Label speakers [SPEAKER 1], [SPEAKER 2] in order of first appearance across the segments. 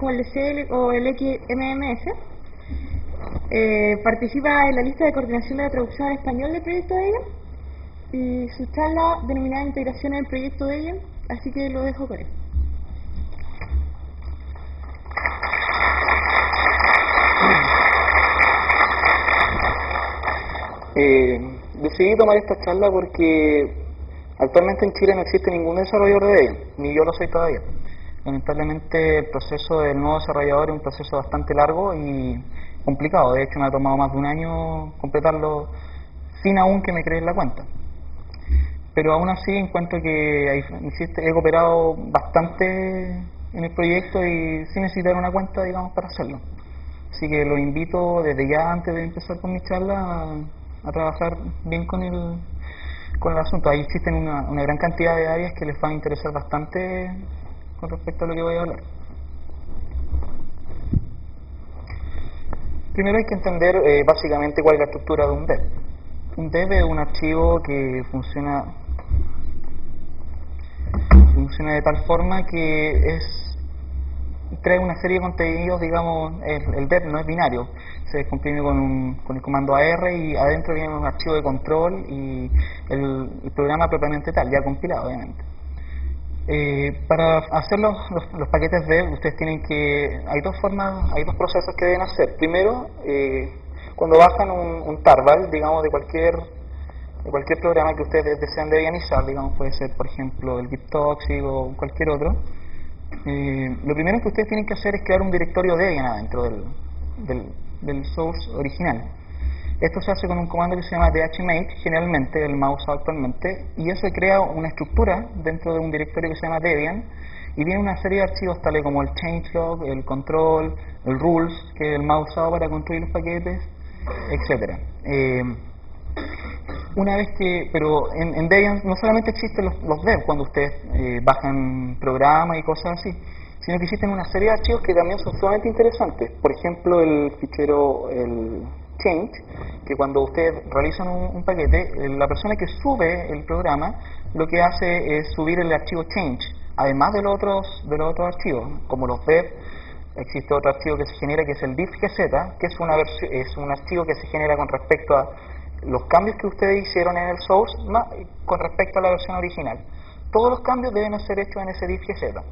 [SPEAKER 1] como el DCL o el XMMS. Participa en la lista de coordinación de la traducción al español del proyecto de ella y su charla denominada Integración en el proyecto de ella, así que lo dejo con él.
[SPEAKER 2] Decidí tomar esta charla porque actualmente en Chile no existe ningún desarrollador de Debian, ni yo lo soy todavía. Lamentablemente el proceso del nuevo desarrollador es un proceso bastante largo y complicado. De hecho me ha tomado más de un año completarlo sin aún que me creen la cuenta. Pero aún así encuentro que he cooperado bastante en el proyecto y sin necesitar una cuenta, digamos, para hacerlo. Así que los invito desde ya, antes de empezar con mi charla, a trabajar bien con el asunto. Ahí existen una gran cantidad de áreas que les van a interesar bastante con respecto a lo que voy a hablar. Primero hay que entender básicamente cuál es la estructura de un dev. Un dev es un archivo que funciona de tal forma que trae una serie de contenidos, digamos, el dev no es binario, se descomprime con el comando AR y adentro viene un archivo de control y el programa propiamente tal, ya compilado obviamente. Para hacer los paquetes dev, ustedes hay dos procesos que deben hacer. Primero, cuando bajan un tarball, digamos, de cualquier programa que ustedes deseen debianizar, digamos, puede ser por ejemplo el GitToxic o cualquier otro, lo primero que ustedes tienen que hacer es crear un directorio Debian adentro del source original. Esto se hace con un comando que se llama dhmake, generalmente el más usado actualmente, y eso crea una estructura dentro de un directorio que se llama Debian, y viene una serie de archivos tales como el changelog, el control, el rules, que es el más usado para construir los paquetes, etcétera. Pero en Debian no solamente existen los dev cuando ustedes bajan programas y cosas así, sino que existen una serie de archivos que también son sumamente interesantes. Por ejemplo, el fichero, el change, que cuando ustedes realizan un paquete, la persona que sube el programa lo que hace es subir el archivo change, además de los otros archivos, como los dev. Existe otro archivo que se genera que es el diffgz, que es un archivo que se genera con respecto a los cambios que ustedes hicieron en el source con respecto a la versión original. Todos los cambios deben ser hechos en ese diffgz.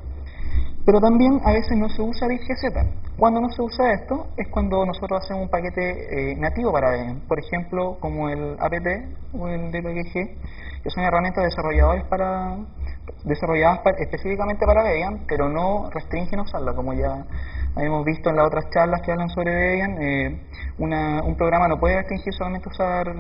[SPEAKER 2] Pero también a veces no se usa diffgz. Cuando no se usa esto es cuando nosotros hacemos un paquete nativo para Debian, por ejemplo como el apt o el dpkg, que son herramientas desarrolladas específicamente para Debian, pero no restringen a usarla, como ya hemos visto en las otras charlas que hablan sobre Debian. Un programa no puede restringir solamente usar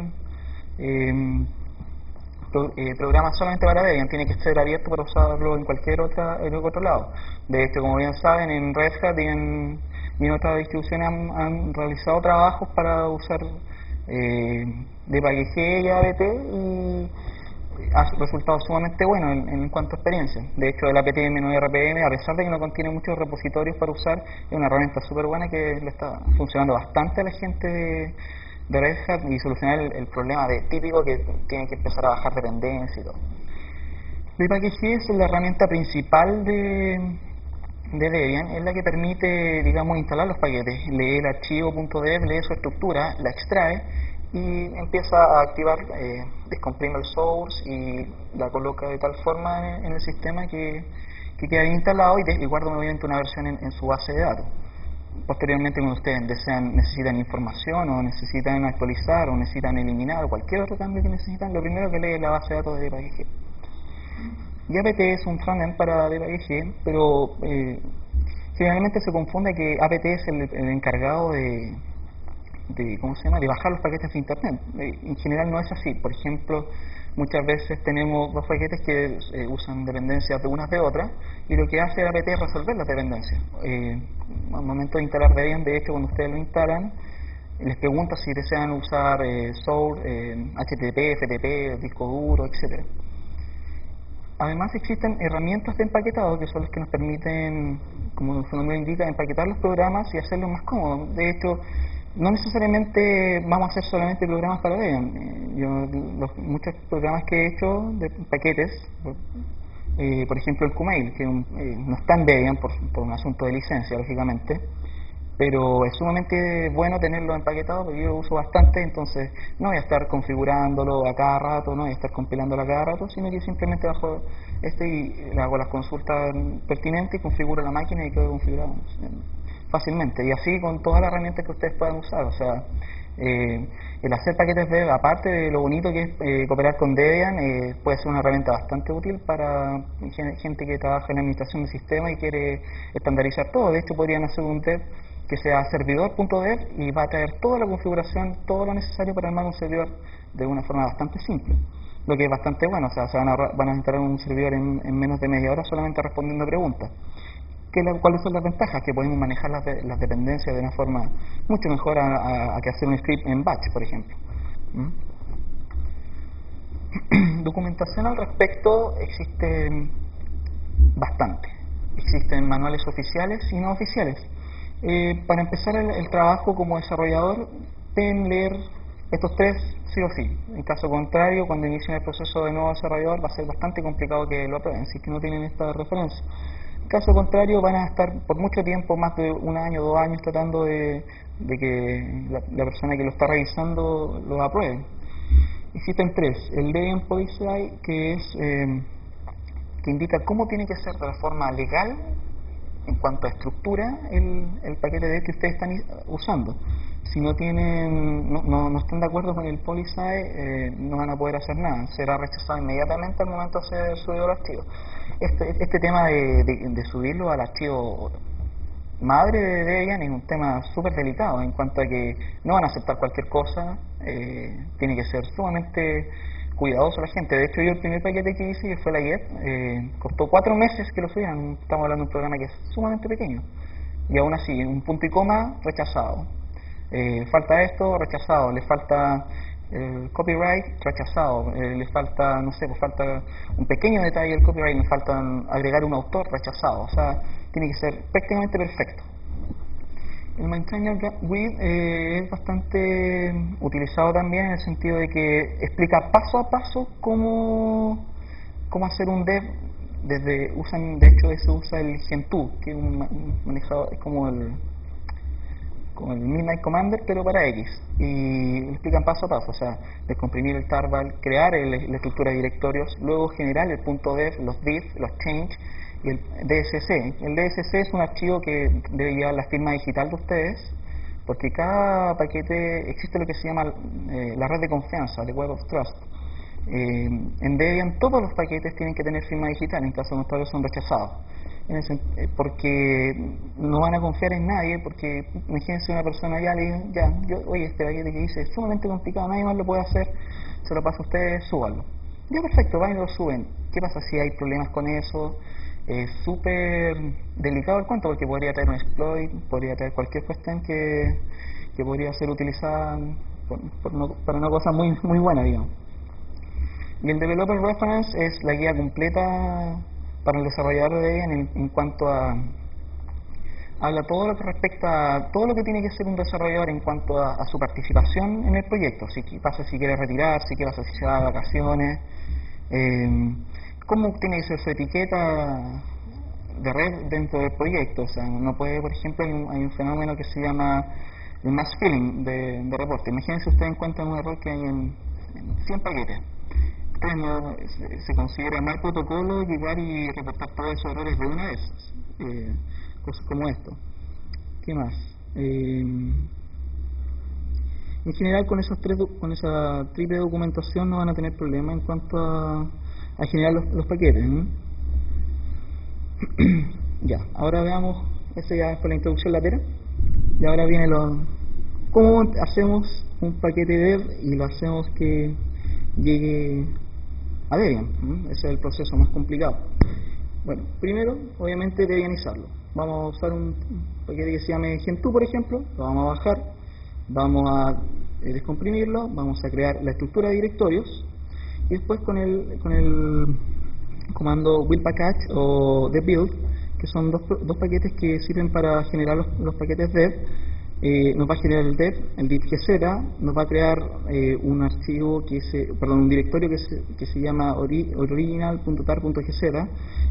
[SPEAKER 2] programas solamente para Debian, tiene que ser abierto para usarlo en cualquier otro lado. De hecho, como bien saben, en Red Hat y en otras distribuciones han realizado trabajos para usar dpkg y apt y ha resultado sumamente bueno en cuanto a experiencia. De hecho, el apt-rpm, a pesar de que no contiene muchos repositorios para usar, es una herramienta súper buena que le está funcionando bastante a la gente de Red Hat y solucionar el problema típico que tienen que empezar a bajar dependencias y todo. dpkg es la herramienta principal de Debian, es la que permite, digamos, instalar los paquetes. Lee el archivo .dev, lee su estructura, la extrae y empieza a activar, descomprime el source y la coloca de tal forma en el sistema que queda instalado y guarda obviamente una versión en su base de datos. Posteriormente, cuando ustedes necesitan información o necesitan actualizar o necesitan eliminar o cualquier otro cambio que necesitan, lo primero que lee es la base de datos de dpkg. Y apt es un frontend para dpkg, pero generalmente se confunde que apt es el encargado de bajar los paquetes de internet. En general no es así. Por ejemplo, muchas veces tenemos dos paquetes que usan dependencias de unas de otras, y lo que hace apt es resolver las dependencias. Al momento de instalar Debian, de hecho, cuando ustedes lo instalan, les pregunta si desean usar source, HTTP, FTP, disco duro, etcétera. Además existen herramientas de empaquetado que son las que nos permiten, como su nombre indica, empaquetar los programas y hacerlos más cómodos. De hecho, no necesariamente vamos a hacer solamente programas para Debian. Muchos programas que he hecho de paquetes por ejemplo el Qmail, que no está en Debian por un asunto de licencia, lógicamente, pero es sumamente bueno tenerlo empaquetado porque yo lo uso bastante, entonces no voy a estar configurándolo a cada rato, no voy a estar compilándolo a cada rato, sino que simplemente bajo y le hago las consultas pertinentes y configuro la máquina y quedo configurado fácilmente. Y así con todas las herramientas que ustedes puedan usar, o sea, el hacer paquetes Dev, aparte de lo bonito que es cooperar con Debian, puede ser una herramienta bastante útil para gente que trabaja en administración de sistemas y quiere estandarizar todo. De hecho, podrían hacer un Dev que sea servidor.dev y va a traer toda la configuración, todo lo necesario para armar un servidor de una forma bastante simple, lo que es bastante bueno. O sea, van a instalar un servidor en menos de media hora solamente respondiendo preguntas. ¿Cuáles son las ventajas? Que podemos manejar las dependencias de una forma mucho mejor a que hacer un script en batch, por ejemplo. Documentación al respecto existe bastante. Existen manuales oficiales y no oficiales. Para empezar el trabajo como desarrollador, deben leer estos tres sí o sí. En caso contrario, cuando inicien el proceso de nuevo desarrollador, va a ser bastante complicado que lo aprueben, si es que no tienen esta referencia. En caso contrario, van a estar por mucho tiempo, más de un año, 2 años, tratando de que la persona que lo está revisando lo apruebe. Existen tres. El Debian Policy, que es que indica cómo tiene que ser de la forma legal en cuanto a estructura el paquete de que ustedes están usando. Si no están de acuerdo con el policy, no van a poder hacer nada, será rechazado inmediatamente al momento de ser subido al archivo. Este tema de subirlo al archivo madre de Debian es un tema súper delicado en cuanto a que no van a aceptar cualquier cosa, tiene que ser sumamente cuidadoso la gente. De hecho, yo el primer paquete que hice, que fue la IEP, costó 4 meses que lo subieran. Estamos hablando de un programa que es sumamente pequeño, y aún así, un punto y coma, rechazado. Falta esto, rechazado. Le falta copyright, rechazado. Le falta, no sé, pues falta un pequeño detalle del copyright, le falta agregar un autor, rechazado. O sea, tiene que ser prácticamente perfecto. El maintainer with es bastante utilizado también en el sentido de que explica paso a paso cómo hacer un dev. De hecho, se usa el Gentoo, que es un manejador, es como el Midnight Commander, pero para X, y explican paso a paso, o sea, descomprimir el tarball, crear la estructura de directorios, luego generar el .dev, los div, los change y el DSC. El DSC es un archivo que debe llevar la firma digital de ustedes, porque cada paquete existe lo que se llama la red de confianza, the Web of Trust. En Debian todos los paquetes tienen que tener firma digital, en caso contrario son rechazados. Porque no van a confiar en nadie, porque imagínense una persona ya le dice, oye, este paquete que hice es sumamente complicado, nadie más lo puede hacer, se lo paso a ustedes, súbanlo. Ya, perfecto, van y lo suben. ¿Qué pasa si hay problemas con eso? Es súper delicado el cuento, porque podría traer un exploit, podría traer cualquier cuestión que podría ser utilizada para una cosa muy buena, digamos. Y el Developer Reference es la guía completa para el desarrollador de Debian en cuanto a habla todo lo que respecta a todo lo que tiene que ser un desarrollador en cuanto a su participación en el proyecto. ¿Qué pasa si quiere retirarse? ¿Qué pasa si se va de vacaciones? ¿Cómo tiene que ser su etiqueta de red dentro del proyecto? O sea, no puede, por ejemplo, hay un fenómeno que se llama el mass filling de reporte. Imagínense ustedes encuentran un error que hay en 100 paquetes. Se considera mal protocolo llegar y reportar todos esos errores de una vez, cosas como esto. ¿Qué más? En general con esa triple documentación no van a tener problema en cuanto a generar los paquetes, ¿no? Ya, ahora veamos, esa ya fue la introducción latera, y ahora viene cómo hacemos un paquete dev y lo hacemos que llegue a Debian. Ese es el proceso más complicado. Bueno, primero, obviamente, debianizarlo. Vamos a usar un paquete que se llame Gentoo, por ejemplo, lo vamos a bajar, vamos a descomprimirlo, vamos a crear la estructura de directorios, y después con el comando build package o the build, que son dos paquetes que sirven para generar los paquetes dev, nos va a generar el div gz, nos va a crear un archivo un directorio que se llama original.tar.gz,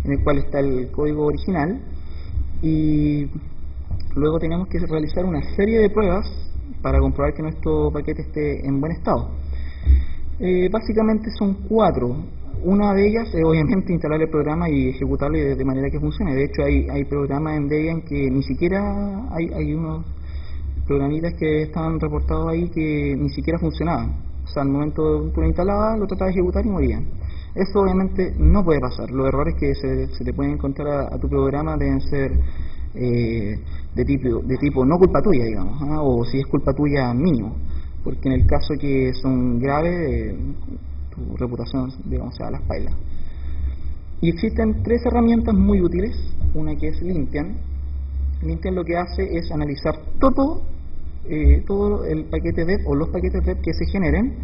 [SPEAKER 2] en el cual está el código original, y luego tenemos que realizar una serie de pruebas para comprobar que nuestro paquete esté en buen estado. Básicamente son 4. Una de ellas es obviamente instalar el programa y ejecutarlo de manera que funcione. De hecho hay programas en Debian que ni siquiera hay unos programitas que están reportados ahí que ni siquiera funcionaban. O sea, al momento de tú lo instalabas, lo tratabas de ejecutar y morían. Eso obviamente no puede pasar. Los errores que se te pueden encontrar a tu programa deben ser de tipo no culpa tuya, digamos, o si es culpa tuya, mínimo, porque en el caso que son graves, tu reputación, digamos, se va a las pailas. Y existen 3 herramientas muy útiles. Una que es Lintian. Lintian lo que hace es analizar todo el paquete dev o los paquetes dev que se generen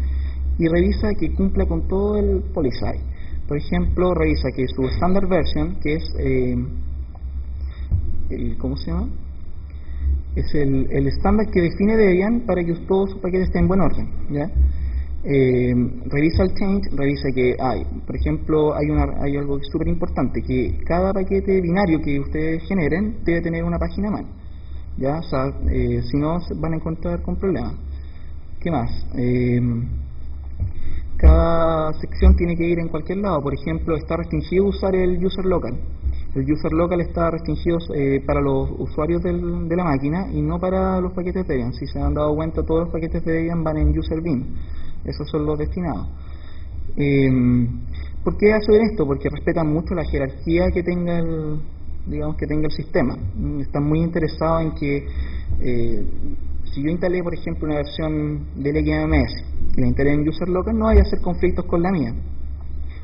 [SPEAKER 2] y revisa que cumpla con todo el policy. Por ejemplo, revisa que su standard version, que es ¿cómo se llama? Es el estándar que define Debian para que todos sus paquetes estén en buen orden, ¿ya? Revisa el change, revisa que por ejemplo, hay algo súper importante, que cada paquete binario que ustedes generen debe tener una página man, ¿ya? O sea, si no, se van a encontrar con problemas. ¿Qué más? Cada sección tiene que ir en cualquier lado. Por ejemplo, está restringido usar el user local. El user local está restringido para los usuarios de la máquina y no para los paquetes de Debian. Si se han dado cuenta, todos los paquetes de Debian van en user bin. Esos son los destinados. ¿Por qué hacen esto? Porque respetan mucho la jerarquía que tenga el sistema. Están muy interesados en que si yo instalé, por ejemplo, una versión del XMS y la instalé en user local, no vaya a hacer conflictos con la mía.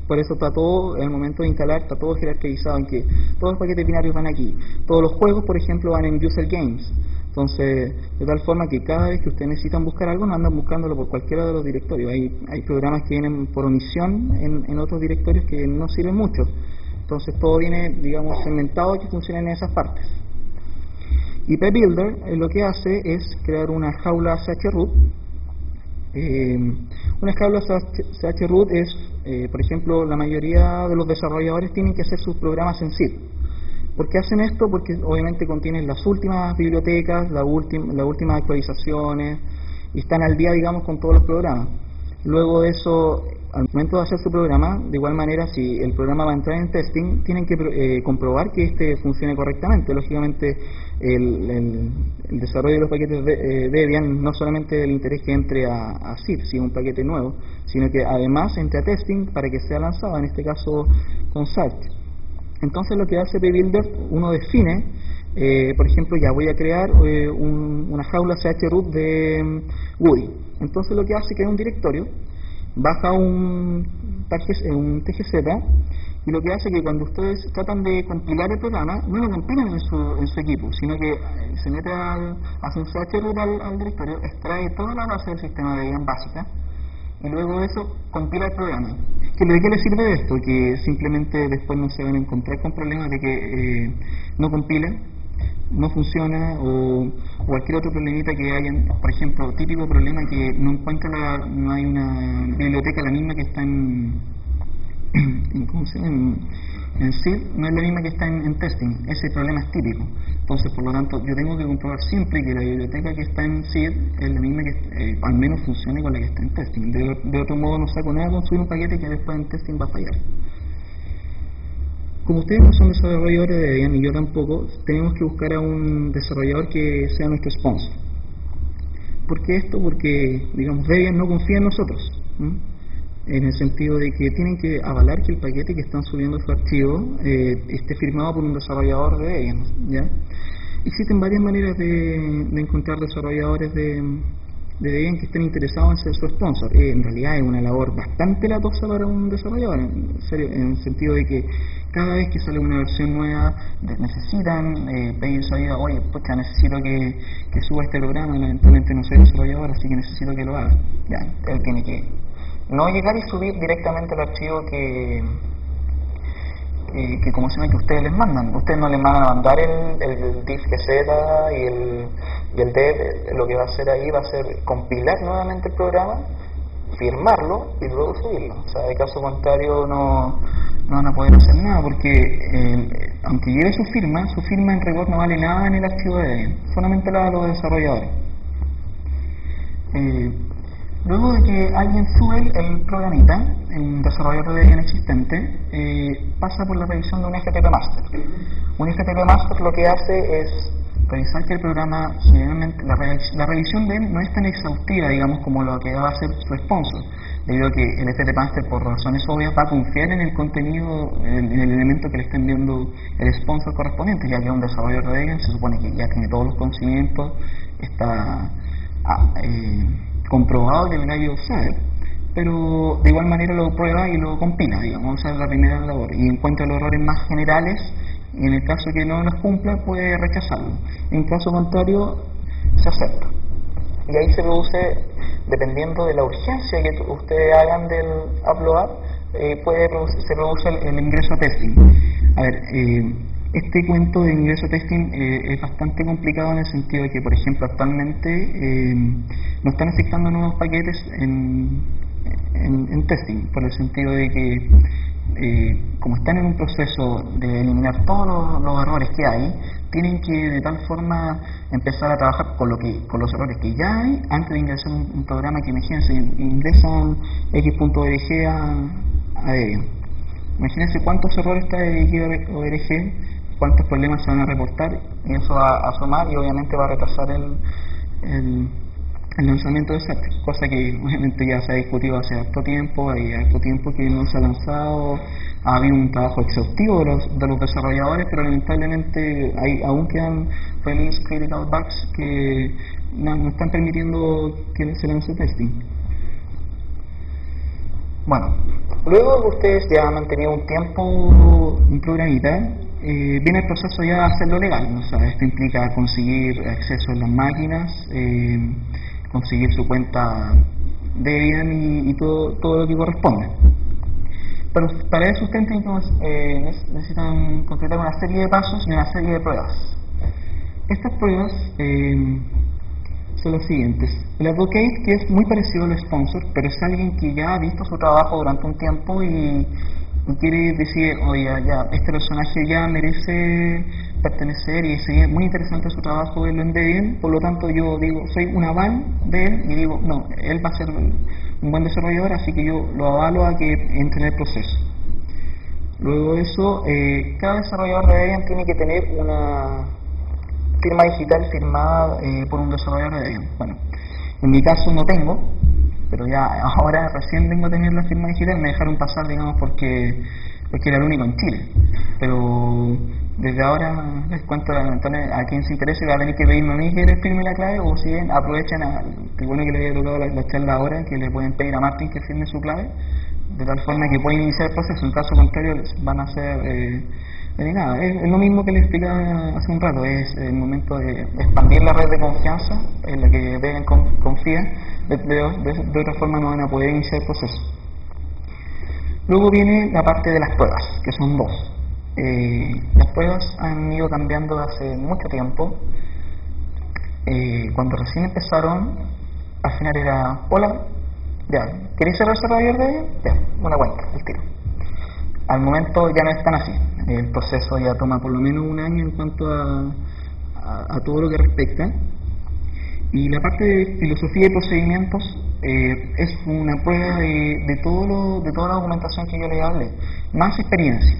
[SPEAKER 2] Por eso está todo, en el momento de instalar, está todo jerarquizado en que todos los paquetes binarios van aquí. Todos los juegos, por ejemplo, van en user games. Entonces, de tal forma que cada vez que ustedes necesitan buscar algo, no andan buscándolo por cualquiera de los directorios. Hay programas que vienen por omisión en otros directorios que no sirven mucho. Entonces, todo viene, digamos, segmentado y que funciona en esas partes. Y pbuilder lo que hace es crear una jaula chroot. Una jaula chroot es, por ejemplo, la mayoría de los desarrolladores tienen que hacer sus programas en zip. ¿Por qué hacen esto? Porque obviamente contienen las últimas bibliotecas, las últimas actualizaciones y están al día, digamos, con todos los programas. Luego de eso, al momento de hacer su programa, de igual manera, si el programa va a entrar en testing, tienen que comprobar que este funcione correctamente. Lógicamente, el desarrollo de los paquetes de Debian no solamente el interés que entre a zip, si es un paquete nuevo, sino que además entre a testing para que sea lanzado, en este caso con Search. Entonces lo que hace pbuilder, uno define, por ejemplo, ya voy a crear una jaula chroot de Woody. Entonces lo que hace es que es un directorio, baja un TGZ, y lo que hace es que cuando ustedes tratan de compilar el programa, no lo compilan en su equipo, sino que se mete hace un chroot al directorio, extrae toda la base del sistema de Debian básica, y luego de eso compila el programa. ¿De qué le sirve esto? Que simplemente después no se van a encontrar con problemas de que no compila, no funciona, o cualquier otro problemita que haya. Por ejemplo, típico problema que no hay una biblioteca la misma que está en zip, no es la misma que está en testing. Ese problema es típico. Entonces, por lo tanto, yo tengo que comprobar siempre que la biblioteca que está en zip es la misma que al menos funcione con la que está en testing. De otro modo, no saco nada con subir un paquete que después en testing va a fallar. Como ustedes no son desarrolladores de Debian, y yo tampoco, tenemos que buscar a un desarrollador que sea nuestro sponsor. ¿Por qué esto? Porque, digamos, Debian no confía en nosotros, en el sentido de que tienen que avalar que el paquete que están subiendo su archivo esté firmado por un desarrollador de Debian, ¿ya? Existen varias maneras de encontrar desarrolladores de Debian que estén interesados en ser su sponsor. En realidad es una labor bastante latosa para un desarrollador, en serio, en el sentido de que cada vez que sale una versión nueva necesitan pedir su ayuda. Oye, pucha, necesito que suba este programa, lamentablemente no soy desarrollador, así que necesito que lo haga. Ya, él tiene que no llegar y subir directamente el archivo que que como se llama, que ustedes les mandan. Ustedes no les mandan a mandar el diff GZ y el dev. Lo que va a hacer ahí va a ser compilar nuevamente el programa, firmarlo y luego subirlo. O sea, de caso contrario no van a poder hacer nada, porque aunque lleve su firma en rigor no vale nada en el archivo de Debian, solamente la de los desarrolladores. Luego de que alguien sube el programita, un desarrollador de Debian existente, pasa por la revisión de un FTP Master. Un FTP Master lo que hace es revisar que el programa, generalmente, la revisión de él no es tan exhaustiva, digamos, como lo que va a hacer su sponsor, debido a que el FTP Master, por razones obvias, va a confiar en el contenido, en el elemento que le está enviando el sponsor correspondiente, ya que un desarrollador de Debian se supone que ya tiene todos los conocimientos, está comprobado que el gallo sabe, pero de igual manera lo prueba y lo compila, digamos, esa es la primera labor, y encuentra los errores más generales, y en el caso que no los cumpla puede rechazarlo, en caso contrario se acepta, y ahí se produce, dependiendo de la urgencia que ustedes hagan del upload, se produce el ingreso a testing. A ver, este cuento de ingreso a testing es bastante complicado en el sentido de que, por ejemplo, actualmente no están aceptando nuevos paquetes en testing, por el sentido de que como están en un proceso de eliminar todos los errores que hay, tienen que de tal forma empezar a trabajar con los errores que ya hay antes de ingresar un programa que, imagínense, ingresan x.org a Debian. Imagínense cuántos errores trae x.org, cuántos problemas se van a reportar, y eso va a sumar y obviamente va a retrasar el lanzamiento de SAT, cosa que obviamente ya se ha discutido hace harto tiempo, hay harto tiempo que no se ha lanzado, ha habido un trabajo exhaustivo de los desarrolladores, pero lamentablemente aún quedan release critical bugs que no están permitiendo que se lance testing. Bueno, luego que ustedes ya han mantenido un tiempo un programita, viene el proceso ya de hacerlo legal. O sea, esto implica conseguir acceso a las máquinas, conseguir su cuenta Debian y todo lo que corresponde. Pero para eso ustedes necesitan completar una serie de pasos y una serie de pruebas. Estas pruebas son las siguientes. El advocate, que es muy parecido al sponsor, pero es alguien que ya ha visto su trabajo durante un tiempo y quiere decir, oye, ya este personaje ya merece pertenecer y sería muy interesante su trabajo, verlo en Debian, por lo tanto yo digo, soy un aval de él y digo, no, él va a ser un buen desarrollador, así que yo lo avalo a que entre en el proceso. Luego de eso, cada desarrollador de Debian tiene que tener una firma digital firmada por un desarrollador de Debian. Bueno, en mi caso no tengo, pero ya ahora recién vengo a tener la firma digital, me dejaron pasar, digamos, porque era el único en Chile, pero desde ahora les cuento a quien se interese, va a tener que pedirme a mí que les firme la clave, o si bien aprovechan que bueno que le haya tocado la charla ahora, que le pueden pedir a Martín que firme su clave, de tal forma que pueden iniciar el proceso. En caso contrario van a ser nada, es lo mismo que les explicaba hace un rato, es el momento de expandir la red de confianza en la que Debian confía, de otra forma no van a poder iniciar el proceso. Luego viene la parte de las pruebas, que son dos. Las pruebas han ido cambiando hace mucho tiempo. Cuando recién empezaron, al final era, hola, ya, ¿queréis ser desarrollador de Debian? Ya, una cuenta, el tiro. Al momento ya no es tan así, el proceso ya toma por lo menos un año en cuanto a todo lo que respecta, y la parte de filosofía y procedimientos es una prueba de toda la documentación que yo les hablé, más experiencia.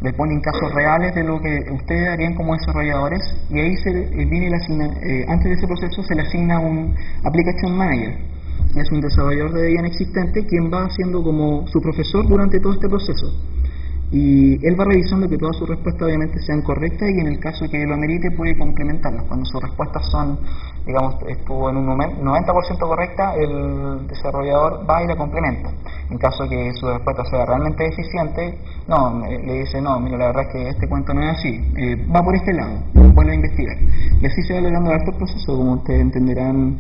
[SPEAKER 2] Le ponen casos reales de lo que ustedes harían como desarrolladores, y ahí antes de ese proceso se le asigna un Application Manager, que es un desarrollador de Debian existente, quien va siendo como su profesor durante todo este proceso, y él va revisando que todas sus respuestas obviamente sean correctas, y en el caso que lo amerite puede complementarlas. Cuando sus respuestas son, digamos, estuvo en un 90% correcta, el desarrollador va y la complementa. En caso que su respuesta sea realmente deficiente, le dice, no, mira, la verdad es que este cuento no es así, va por este lado, vuelve a investigar, y así se va logrando harto el proceso. Como ustedes entenderán,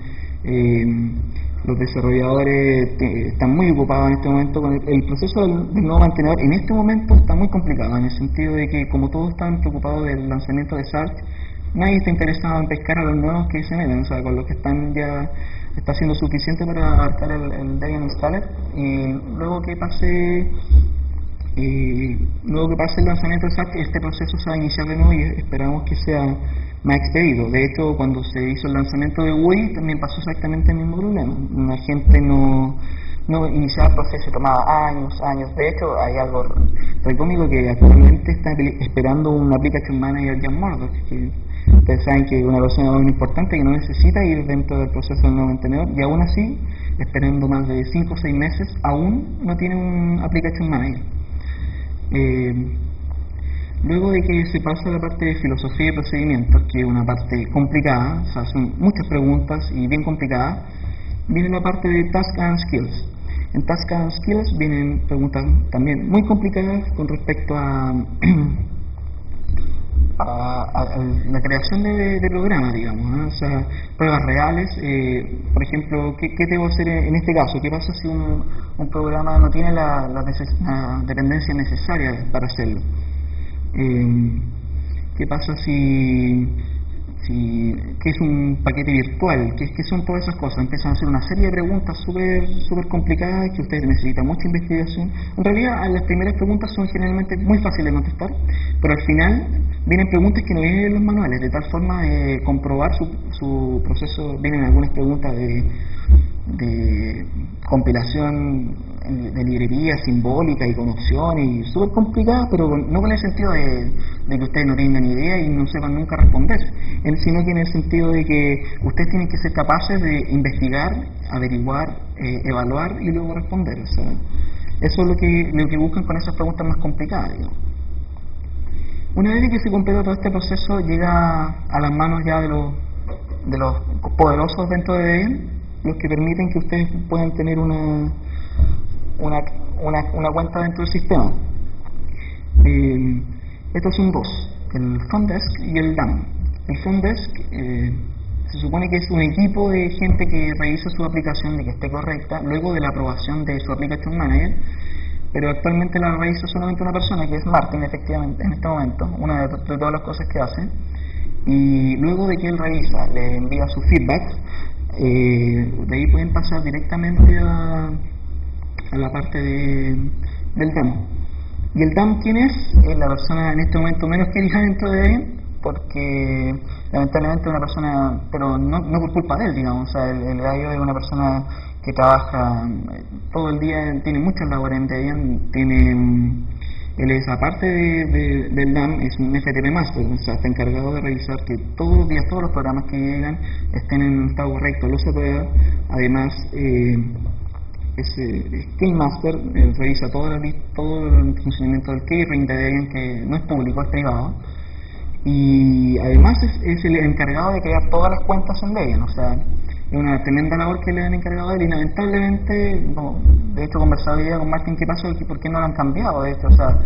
[SPEAKER 2] Los desarrolladores están muy ocupados en este momento con el proceso del nuevo mantenedor. En este momento está muy complicado, en el sentido de que como todos están preocupados del lanzamiento de Sark, nadie está interesado en pescar a los nuevos que se meten, o sea, con los que están ya está siendo suficiente para abarcar el Debian Installer. Y luego que pase el lanzamiento de Sark, este proceso se va a iniciar de nuevo y esperamos que sea más expedito. De hecho, cuando se hizo el lanzamiento de Wii también pasó exactamente el mismo problema. La gente no iniciaba el proceso y tomaba años. De hecho, hay algo re cómico que actualmente está esperando un Application Manager Jan Murdoch, que ustedes saben que es una persona muy importante que no necesita ir dentro del proceso del nuevo mantenedor, y aún así, esperando más de 5 o 6 meses, aún no tiene un Application Manager. Luego de que se pasa a la parte de filosofía y procedimientos, que es una parte complicada, o sea, son muchas preguntas y bien complicadas, viene la parte de Task and Skills. En Task and Skills vienen preguntas también muy complicadas con respecto a la creación de programas, digamos, ¿no? O sea, pruebas reales. Por ejemplo, ¿qué debo hacer en este caso? ¿Qué pasa si un programa no tiene la dependencia necesaria para hacerlo? ¿Qué pasa si qué es un paquete virtual? ¿Qué son todas esas cosas? Empiezan a hacer una serie de preguntas súper complicadas que ustedes necesitan mucha investigación. En realidad, las primeras preguntas son generalmente muy fáciles de contestar, pero al final vienen preguntas que no vienen en los manuales, de tal forma de comprobar su proceso. Vienen algunas preguntas de compilación de librería simbólica y con opciones, y súper complicadas, pero no con el sentido de que ustedes no tengan ni idea y no sepan nunca responder, sino que en el sentido de que ustedes tienen que ser capaces de investigar, averiguar, evaluar y luego responder. O sea, eso es lo que buscan con esas preguntas más complicadas, digamos. Una vez que se completa todo este proceso, llega a las manos ya de los poderosos dentro de Debian, los que permiten que ustedes puedan tener una cuenta dentro del sistema. Estos son dos, el Front Desk y el DAM. El Front Desk se supone que es un equipo de gente que revisa su aplicación de que esté correcta luego de la aprobación de su Application Manager, pero actualmente la revisa solamente una persona, que es Martin, efectivamente, en este momento, una de todas las cosas que hace. Y luego de que él revisa, le envía su feedback, de ahí pueden pasar directamente a la parte del DAM. ¿Y el DAM quién es? Es la persona en este momento menos querida dentro de él, porque lamentablemente es una persona, pero no por culpa de él, digamos. O sea, el gallo es una persona que trabaja todo el día, tiene muchas labores en Debian, él es, aparte del DAM, es un FTP Master, o sea, está encargado de revisar que todos los días todos los programas que llegan estén en un estado correcto, los aprueba. Además, Key Master revisa todo el funcionamiento del keyring de Debian, que no es público, es privado, y además es el encargado de crear todas las cuentas en Debian. O sea, es una tremenda labor que le han encargado a él, y lamentablemente, de hecho, conversaba hoy día con Martin qué pasó, por qué no lo han cambiado. De hecho, o sea,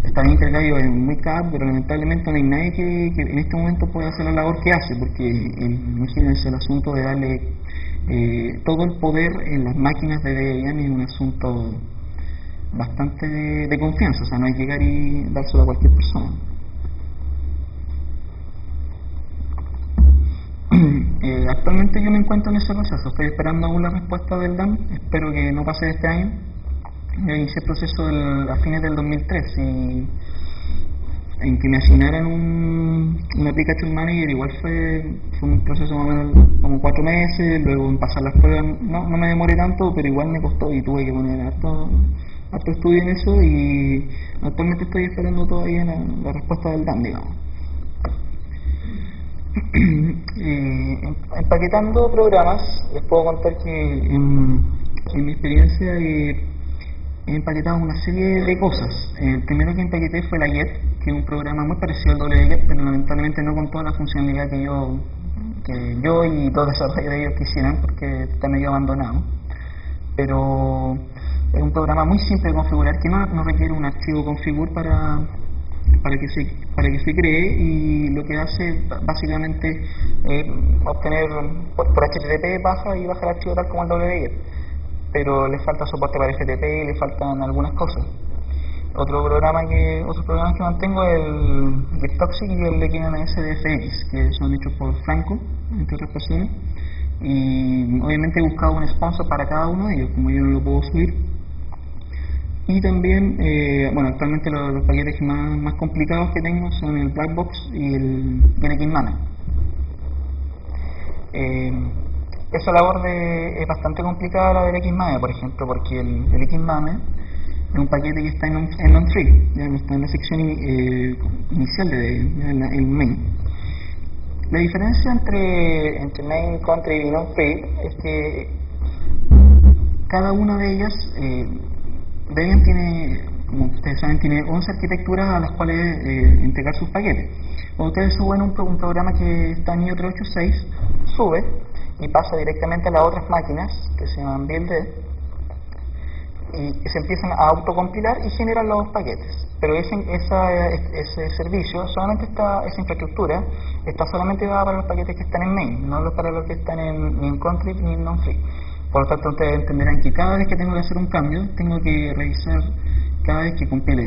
[SPEAKER 2] está bien que el gallo es muy cap, pero lamentablemente no hay nadie que en este momento pueda hacer la labor que hace, porque imagínense, el asunto de darle todo el poder en las máquinas de Debian es un asunto bastante de confianza. O sea, no hay que llegar y dárselo a cualquier persona. Actualmente yo me encuentro en ese proceso, estoy esperando aún la respuesta del DAM, espero que no pase de este año. Yo inicié el proceso a fines del 2003, y en que me asignaran un Application Manager igual fue un proceso más o menos como 4 meses, luego en pasar las pruebas no me demoré tanto, pero igual me costó y tuve que poner harto estudio en eso, y actualmente estoy esperando todavía la respuesta del DAM, digamos. Empaquetando programas, les puedo contar que en mi experiencia he empaquetado una serie de cosas. El primero que empaqueté fue la Get, que es un programa muy parecido al wget, pero lamentablemente no con toda la funcionalidad que yo y todos los desarrolladores quisieran, porque está medio abandonado. Pero es un programa muy simple de configurar, que no requiere un archivo configure para que se para que se cree, y lo que hace básicamente obtener por HTTP baja el archivo tal como el WGET, pero le falta soporte para FTP y le faltan algunas cosas. Otros programas que mantengo es el GitToxic y el XMS de FX, que son hechos por Franco, entre otras personas, y obviamente he buscado un sponsor para cada uno de ellos, como yo no lo puedo subir. Y también, actualmente los paquetes más complicados que tengo son el Blackbox y el XMAME. Esa labor es bastante complicada, la del XMAME, por ejemplo, porque el XMAME es un paquete que está en non-free, ya no está en la sección inicial de main. La diferencia entre main, country y non-free es que cada una de ellas, Debian tiene, como ustedes saben, tiene 11 arquitecturas a las cuales entregar sus paquetes. Cuando ustedes suben un programa que está en IO 386, sube y pasa directamente a las otras máquinas que se llaman BLD, y se empiezan a autocompilar y generan los paquetes. Pero ese servicio, esa infraestructura, está solamente dada para los paquetes que están en main, no para los que están ni en country ni en non-free. Por lo tanto, ustedes entenderán que cada vez que tengo que hacer un cambio, tengo que revisar cada vez que compile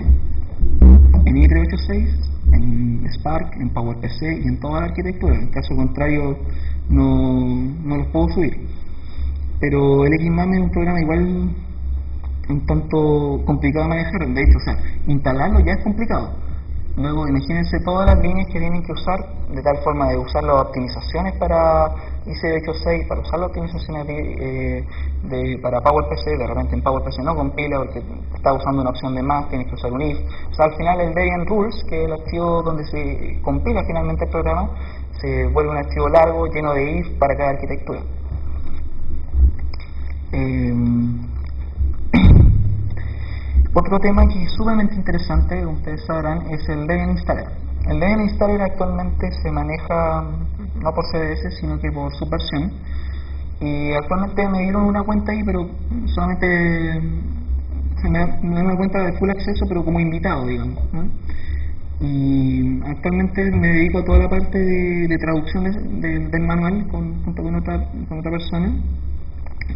[SPEAKER 2] en i386, en Spark, en PowerPC y en toda la arquitectura. En caso contrario, no los puedo subir. Pero el XMAME es un programa igual un tanto complicado de manejar. De hecho, instalarlo ya es complicado. Luego, imagínense todas las líneas que tienen que usar, de tal forma de usar las optimizaciones para IC86, para usar las optimizaciones para PowerPC. De repente en PowerPC no compila porque está usando una opción de más, tienes que usar un if. Al final el Debian Rules, que es el archivo donde se compila finalmente el programa, se vuelve un archivo largo, lleno de if para cada arquitectura. Otro tema que es sumamente interesante, ustedes sabrán, es el Debian Installer. El Debian Installer actualmente se maneja no por CDS, sino que por Subversion. Y actualmente me dieron una cuenta ahí, pero solamente me da una cuenta de full acceso, pero como invitado, digamos, ¿no? Y actualmente me dedico a toda la parte de traducción del manual junto con otra persona,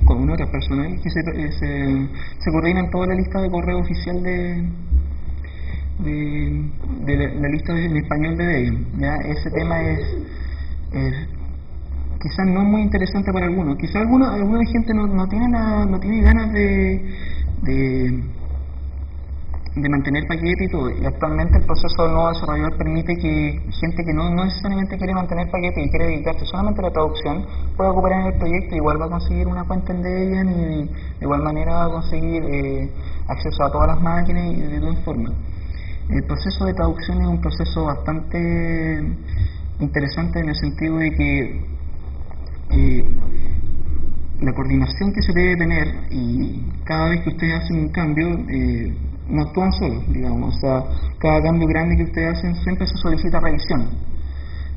[SPEAKER 2] con una otra persona que se coordina en toda la lista de correo oficial de la lista en español de Debian. ¿Ya? Ese tema es quizás no muy interesante para algunos. Quizás alguna gente no tiene ganas de mantener paquete y todo, y actualmente el proceso del nuevo desarrollador permite que gente que no necesariamente quiere mantener paquete y quiere dedicarse solamente a la traducción pueda ocupar en el proyecto. Igual va a conseguir una cuenta en Debian y de igual manera va a conseguir acceso a todas las máquinas y de todas formas. El proceso de traducción es un proceso bastante interesante en el sentido de que la coordinación que se debe tener, y cada vez que ustedes hacen un cambio no actúan solos, digamos, o sea, cada cambio grande que ustedes hacen siempre se solicita revisión,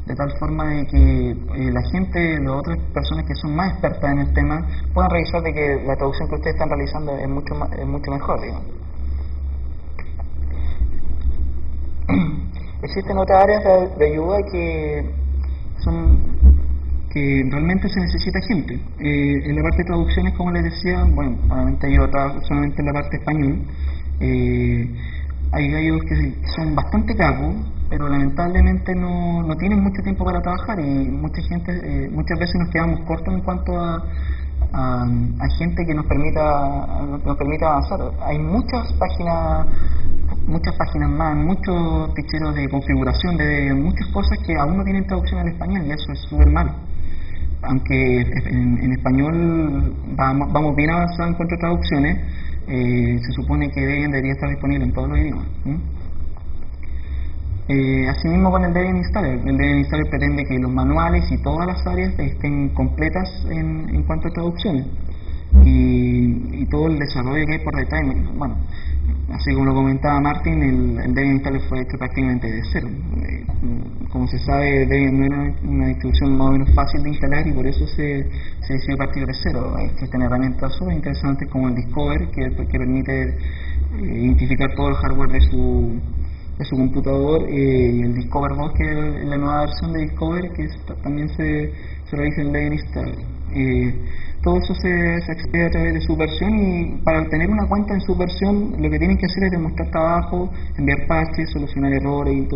[SPEAKER 2] de tal forma de que la gente, las otras personas que son más expertas en el tema, puedan revisar de que la traducción que ustedes están realizando es mucho mejor, digamos. Existen otras áreas de ayuda que realmente se necesita gente. En la parte de traducciones, como les decía, obviamente yo trabajo solamente en la parte español. Hay gallos que son bastante capos, pero lamentablemente no tienen mucho tiempo para trabajar, y muchas veces nos quedamos cortos en cuanto a gente que nos permita avanzar. Hay muchas páginas más, muchos ficheros de configuración, de muchas cosas que aún no tienen traducción al español, y eso es súper malo. Aunque en español vamos bien avanzados en cuanto a traducciones, se supone que Debian debería estar disponible en todos los idiomas. Asimismo con el Debian Installer. El Debian Installer pretende que los manuales y todas las áreas estén completas en cuanto a traducciones, y todo el desarrollo que hay por detrás. Así como lo comentaba Martin, el Debian Installer fue hecho prácticamente de cero. Como se sabe, Debian no era una distribución más o menos fácil de instalar, y por eso se decidió partir de cero. Existen herramientas súper interesantes como el Discover, que permite identificar todo el hardware de su computador, y el Discover 2, que es la nueva versión de Discover, que también se realiza en Debian Install. Todo eso se accede a través de Subversión, y para tener una cuenta en Subversión lo que tienen que hacer es demostrar trabajo, enviar parches, solucionar errores y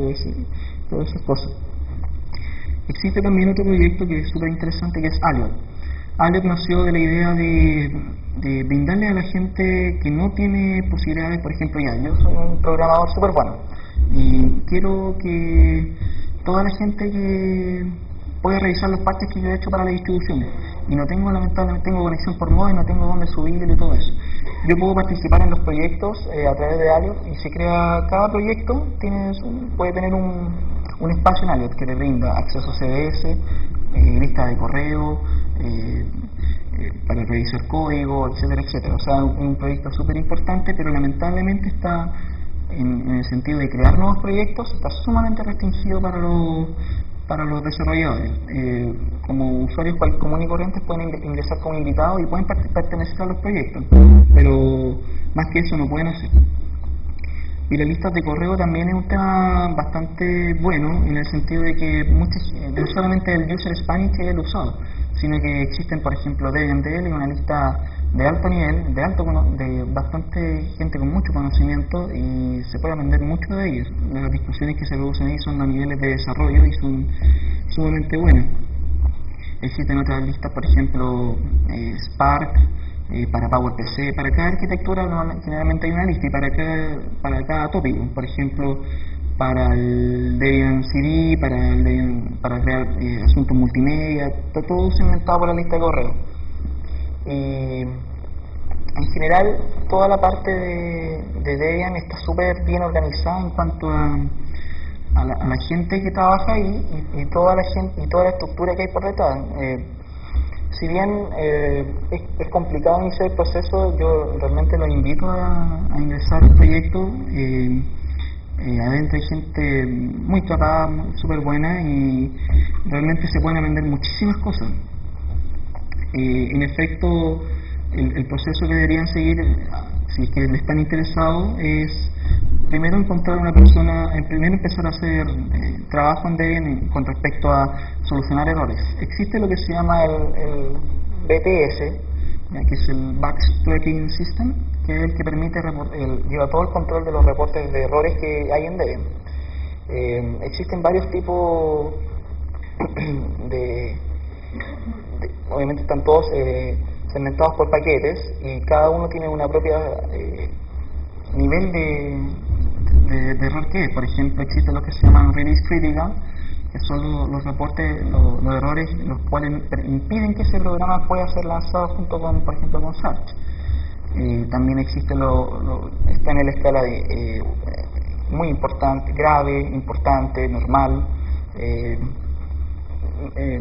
[SPEAKER 2] todas esas cosas. Existe también otro proyecto que es súper interesante, que es Alert. Alert nació de la idea de brindarle a la gente que no tiene posibilidades. Por ejemplo, yo soy un programador súper bueno y quiero que toda la gente que pueda revisar los parches que yo he hecho para la distribución, y lamentablemente tengo conexión por modem, no tengo dónde subirle y todo eso. Yo puedo participar en los proyectos a través de Alert, y se crea cada proyecto, puede tener un espacio en Alert que le brinda acceso a CDS, lista de correo, para revisar código, etcétera, etcétera. O sea, es un proyecto súper importante, pero lamentablemente está, en el sentido de crear nuevos proyectos, está sumamente restringido para los desarrolladores. Como usuarios comunes y corrientes pueden ingresar como invitados y pueden pertenecer a los proyectos, pero más que eso no pueden hacer. Y las listas de correo también es un tema bastante bueno, en el sentido de que no solamente el user Spanish que es el usado, sino que existen, por ejemplo, DebianDL, una lista de alto nivel, de bastante gente con mucho conocimiento, y se puede aprender mucho de ellos. Las discusiones que se producen ahí son a niveles de desarrollo y son sumamente buenas. Existen otras listas, por ejemplo, Spark, para PowerPC. Para cada arquitectura generalmente hay una lista, y para cada tópico. Por ejemplo, para el Debian CD, para crear asuntos multimedia, está todo segmentado por la lista de correo. En general, toda la parte de Debian está súper bien organizada en cuanto a la gente que trabaja ahí, y toda la estructura que hay por detrás. Si bien es complicado iniciar el proceso, yo realmente los invito a ingresar al proyecto. Adentro hay gente muy tratada, súper buena, y realmente se pueden aprender muchísimas cosas. En efecto, el proceso que deberían seguir, si es que están interesados, es primero encontrar una persona, primero empezar a hacer trabajo en Debian con respecto a solucionar errores. Existe lo que se llama el BTS, que es el Batch Tracking System, que es el que permite lleva todo el control de los reportes de errores que hay en Debian. Existen varios tipos obviamente están todos segmentados por paquetes, y cada uno tiene una propia nivel de error que es. Por ejemplo, existen los que se llaman Release Critical, que son los reportes, los errores los cuales impiden que ese programa pueda ser lanzado junto con, por ejemplo, con Search. También existe está en la escala de muy importante, grave, importante, normal,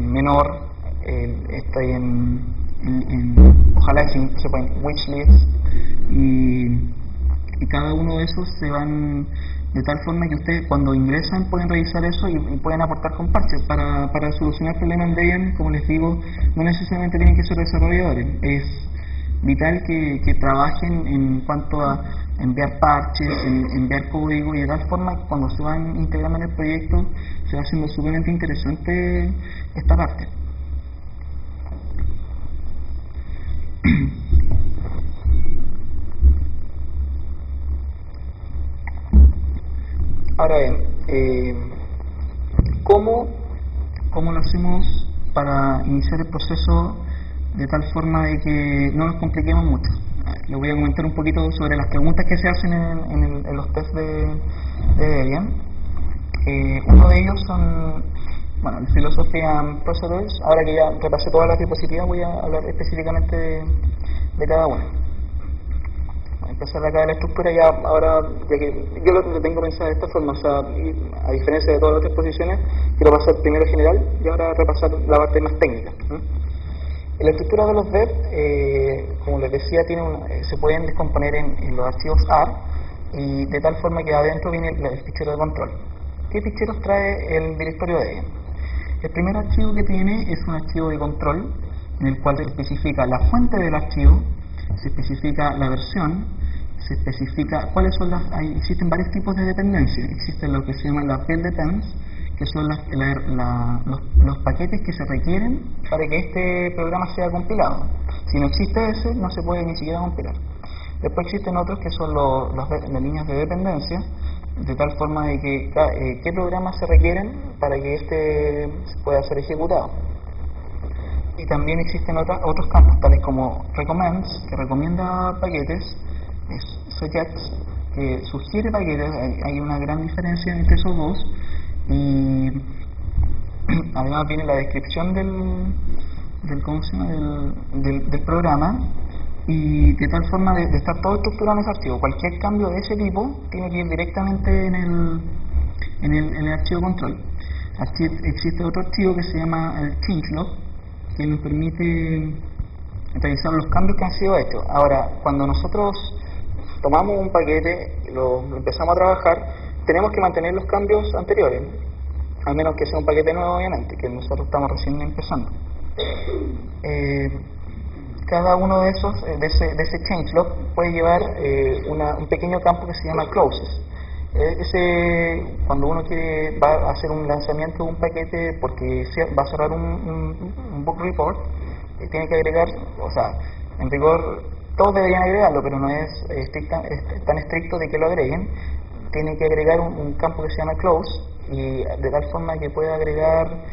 [SPEAKER 2] menor, está ojalá se pueden wishlist, y cada uno de esos se van de tal forma que ustedes cuando ingresan pueden revisar eso y pueden aportar con parches para solucionar problemas en Debian. Como les digo, no necesariamente tienen que ser desarrolladores, es vital que trabajen en cuanto a enviar parches, enviar código, y de tal forma que cuando se van integrando en el proyecto se va haciendo sumamente interesante esta parte. Ahora bien, ¿cómo lo hacemos para iniciar el proceso de tal forma de que no nos compliquemos mucho? Les voy a comentar un poquito sobre las preguntas que se hacen en los tests de Debian. Uno de ellos son, el Philosophy and Procedures. Ahora que ya repasé todas las diapositivas, voy a hablar específicamente de cada una. Empezar acá de la estructura, ahora que yo lo tengo pensado de esta forma, o sea, a diferencia de todas las otras exposiciones, quiero pasar primero general y ahora repasar la parte más técnica. La estructura de los dev, como les decía, se pueden descomponer en los archivos AR, y de tal forma que adentro viene el fichero de control. ¿Qué ficheros trae el directorio de Debian? El primer archivo que tiene es un archivo de control, en el cual se especifica la fuente del archivo, se especifica la versión, se especifica cuáles son existen varios tipos de dependencia. Existen lo que se llaman las field depends, que son los paquetes que se requieren para que este programa sea compilado. Si no existe ese, no se puede ni siquiera compilar. Después existen otros que son las líneas de dependencia, de tal forma de que qué programas se requieren para que este pueda ser ejecutado. Y también existen otros campos, tales como recommends, que recomienda paquetes, suggests, que sugiere paquetes. Hay una gran diferencia entre esos dos. Y además viene la descripción ¿cómo se llama? del programa, y de tal forma de estar todo estructurado en ese archivo. Cualquier cambio de ese tipo tiene que ir directamente en el archivo control. Existe otro archivo que se llama el changelog, que nos permite revisar los cambios que han sido hechos. Ahora, cuando nosotros tomamos un paquete, lo empezamos a trabajar, tenemos que mantener los cambios anteriores, al menos que sea un paquete nuevo, obviamente, que nosotros estamos recién empezando. Cada uno de esos, de ese changelog, puede llevar un pequeño campo que se llama closes. Cuando uno va a hacer un lanzamiento de un paquete porque va a cerrar un bug report, tiene que agregar, o sea, en rigor todos deberían agregarlo, pero no es tan estricto de que lo agreguen. Tiene que agregar un campo que se llama close, y de tal forma que pueda agregar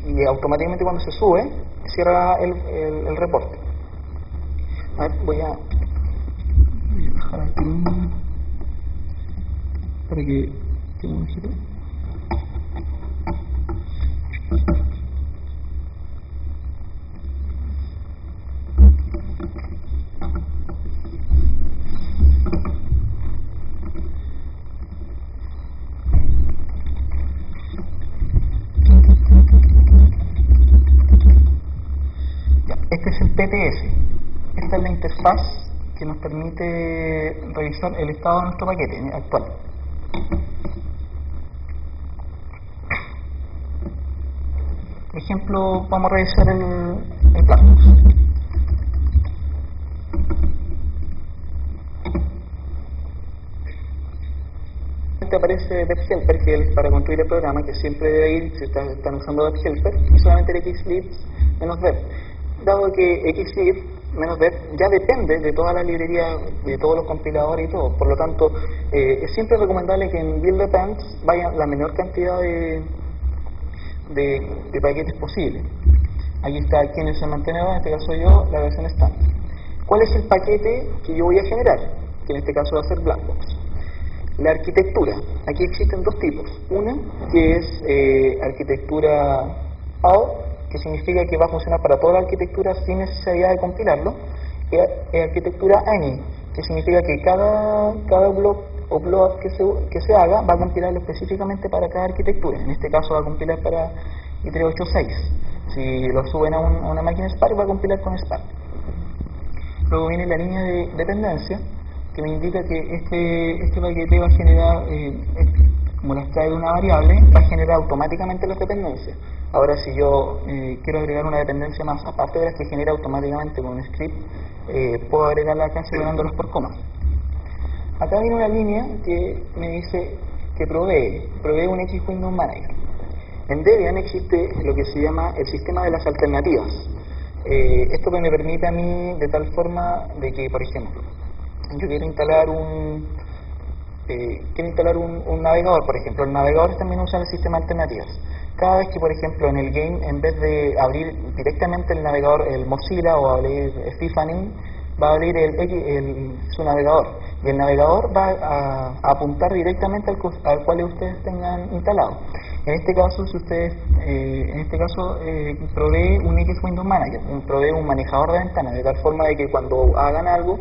[SPEAKER 2] y automáticamente cuando se sube cierra el reporte. A ver, voy a dejar aquí para que quede un giro. Este es el PTS. Esta es la interfaz que nos permite revisar el estado de nuestro paquete actual. Por ejemplo, vamos a revisar el Blackbox. Aparece WebHelper, que es para construir el programa, que siempre debe ir si están usando WebHelper, y solamente el xlib-dev. Dado que xlib-dev ya depende de todas las librerías, de todos los compiladores y todo, por lo tanto es siempre recomendable que en build depends vaya la menor cantidad de paquetes posible. Aquí está quién es el mantenedor, en este caso yo, la versión estándar. ¿Cuál es el paquete que yo voy a generar? Que en este caso va a ser Blackbox. La arquitectura. Aquí existen dos tipos. Una que es arquitectura AO, que significa que va a funcionar para toda la arquitectura sin necesidad de compilarlo. Y arquitectura ANI, que significa que cada block o block que se haga va a compilarlo específicamente para cada arquitectura. En este caso va a compilar para i386. Si lo suben a una máquina Spark, va a compilar con Spark. Luego viene la línea de dependencia, que me indica que este paquete va a generar, como la extrae de una variable, va a generar automáticamente las dependencias. Ahora, si yo quiero agregar una dependencia más, aparte de las que genera automáticamente con un script, puedo agregarla acá separándolas por comas. Acá viene una línea que me dice que provee un X Window Manager. En Debian existe lo que se llama el sistema de las alternativas. Esto me permite a mí de tal forma de que, por ejemplo, yo quiero instalar un navegador, por ejemplo. El navegador también usa el sistema de alternativas. Cada vez que, por ejemplo, en el game, en vez de abrir directamente el navegador, el Mozilla, o abrir Stephanie, va a abrir su navegador. Y el navegador va a apuntar directamente al cual ustedes tengan instalado. En este caso, si ustedes, provee un X Window Manager, provee un manejador de ventanas, de tal forma de que cuando hagan algo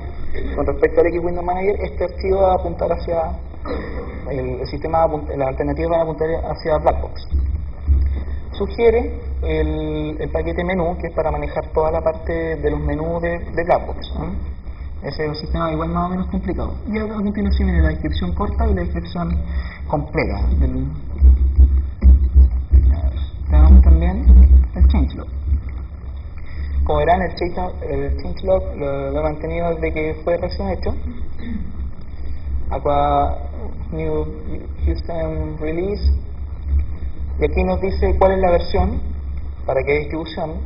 [SPEAKER 2] con respecto al X Window Manager, este archivo va a apuntar hacia el sistema, las alternativas van a apuntar hacia Blackbox. Sugiere el paquete menú, que es para manejar toda la parte de los menús de Blackbox. Ese es un sistema igual más o menos complicado. Y a continuación viene la descripción corta y la descripción completa. Tenemos también el changelog. Como verán, el changelog lo he mantenido desde que fue recién hecho. Acá, New Houston Release. Y aquí nos dice cuál es la versión, para qué distribución,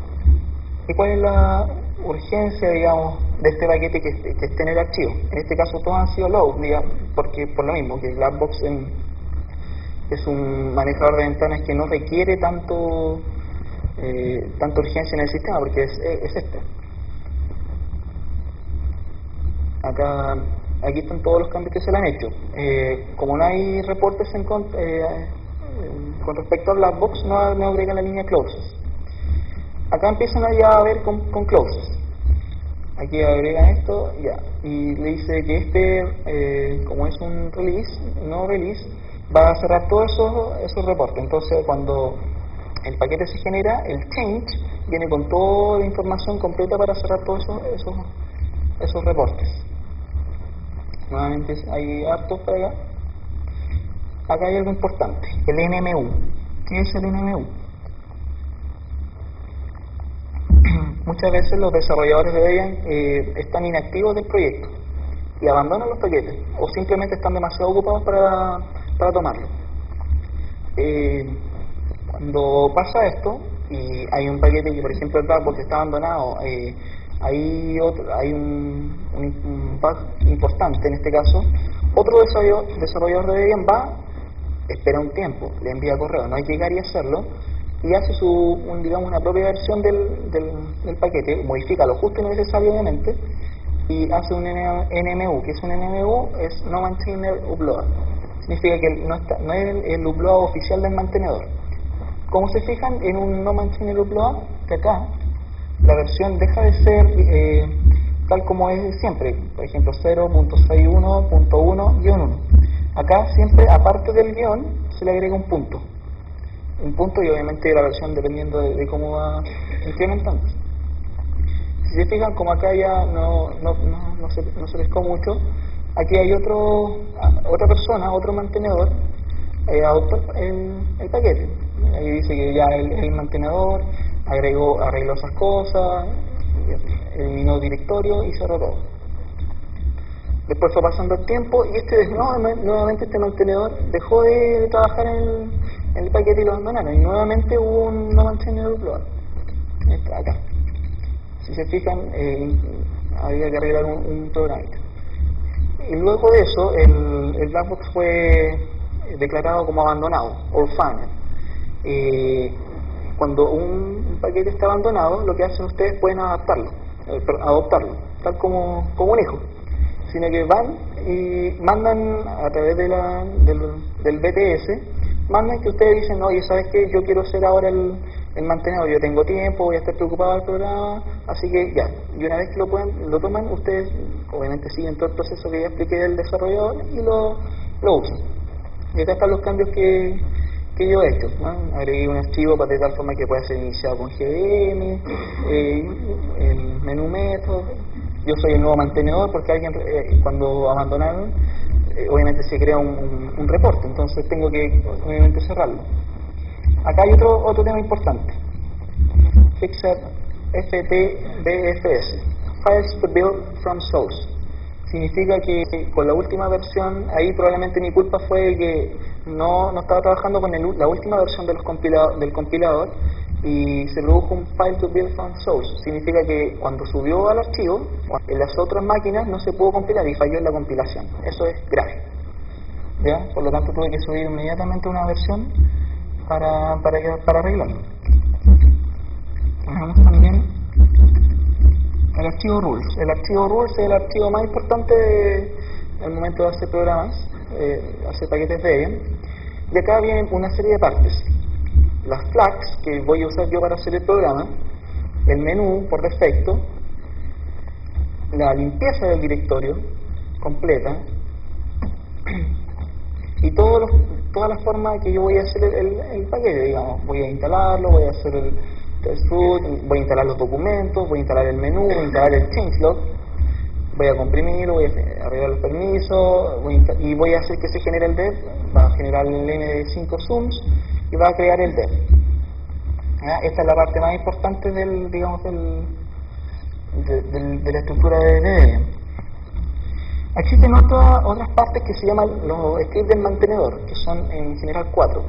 [SPEAKER 2] y cuál es la urgencia, digamos, de este paquete que esté en el archivo. En este caso todos han sido low, digamos, porque por lo mismo que Glassbox es un manejador de ventanas que no requiere tanta urgencia en el sistema, porque es este. Aquí están todos los cambios que se le han hecho. Como no hay reportes con respecto a Glassbox, no agregan la línea closes. Acá empiezan ya a ver con closes. Aquí agregan esto, ya, y le dice que como es un no release, va a cerrar todos esos reportes. Entonces, cuando el paquete se genera, el change viene con toda la información completa para cerrar todos esos reportes. Nuevamente hay hartos para acá. Acá hay algo importante, el NMU. ¿Qué es el NMU? Muchas veces los desarrolladores de Debian están inactivos del proyecto y abandonan los paquetes, o simplemente están demasiado ocupados para tomarlo. Cuando pasa esto y hay un paquete que, por ejemplo, el Glassbox está abandonado, hay un bug importante en este caso. Otro desarrollador de Debian espera un tiempo, le envía correo, no hay que llegar y hacerlo, y hace digamos, una propia versión del paquete, modifica lo justo y necesario, obviamente, y hace un NMU. ¿Qué es un NMU? Es No Maintainer Upload. Significa que no es el upload oficial del mantenedor. Como se fijan, en un No Maintainer Upload, que acá la versión deja de ser tal como es siempre, por ejemplo 0.61.1-1. Acá siempre, aparte del guión, se le agrega un punto y obviamente la versión dependiendo de cómo va incrementando. Si se fijan, como acá ya no se pescó mucho, aquí hay otra persona, otro mantenedor, adoptó el paquete. Ahí dice que ya el mantenedor arregló esas cosas, eliminó directorio y cerró todo. Después fue pasando el tiempo y nuevamente este mantenedor dejó de trabajar en el paquete y lo abandonaron, y nuevamente hubo un no maintainer upload acá. Si se fijan, había que arreglar un programita. Y luego de eso el Glassbox fue declarado como abandonado, orphaned. Cuando un paquete está abandonado, lo que hacen ustedes, pueden adoptarlo, tal como un hijo, sino que van y mandan a través del BTS, mandan que ustedes dicen, oye, ¿sabes qué? Yo quiero ser ahora el mantenedor, yo tengo tiempo, voy a estar preocupado del programa, así que ya. Y una vez que lo toman, ustedes obviamente siguen todo el proceso que ya expliqué del desarrollador y lo usan. Y acá están los cambios que yo he hecho, ¿no? Agregué un archivo para de tal forma que pueda ser iniciado con GDM, el menú método. Yo soy el nuevo mantenedor porque alguien cuando abandonaron, obviamente se crea un reporte, entonces tengo que obviamente cerrarlo. Acá hay otro tema importante, Fixed FTBFS, Files to Build from Source. Significa que con la última versión, ahí probablemente mi culpa fue que no estaba trabajando con la última versión del compilador, y se produjo un file to build from source. Significa que cuando subió al archivo, en las otras máquinas no se pudo compilar y falló en la compilación. Eso es grave, ¿ya? Por lo tanto tuve que subir inmediatamente una versión para arreglarlo. Tenemos también el archivo rules. El archivo rules es el archivo más importante en el momento de hacer programas, hacer paquetes de Debian. Y acá vienen una serie de partes: las flags que voy a usar yo para hacer el programa, el menú por defecto, la limpieza del directorio completa y todas las formas que yo voy a hacer el paquete, digamos. Voy a instalarlo, voy a hacer el test root, voy a instalar los documentos, voy a instalar el menú, voy a instalar el changelog, voy a comprimirlo, voy a arreglar los permisos, y voy a hacer que se genere el dev. Va a generar el n de 5 sums y va a crear el dev. ¿Ya? Esta es la parte más importante del de la estructura de Debian. Existen otras partes que se llaman los scripts del mantenedor, que son en general 4: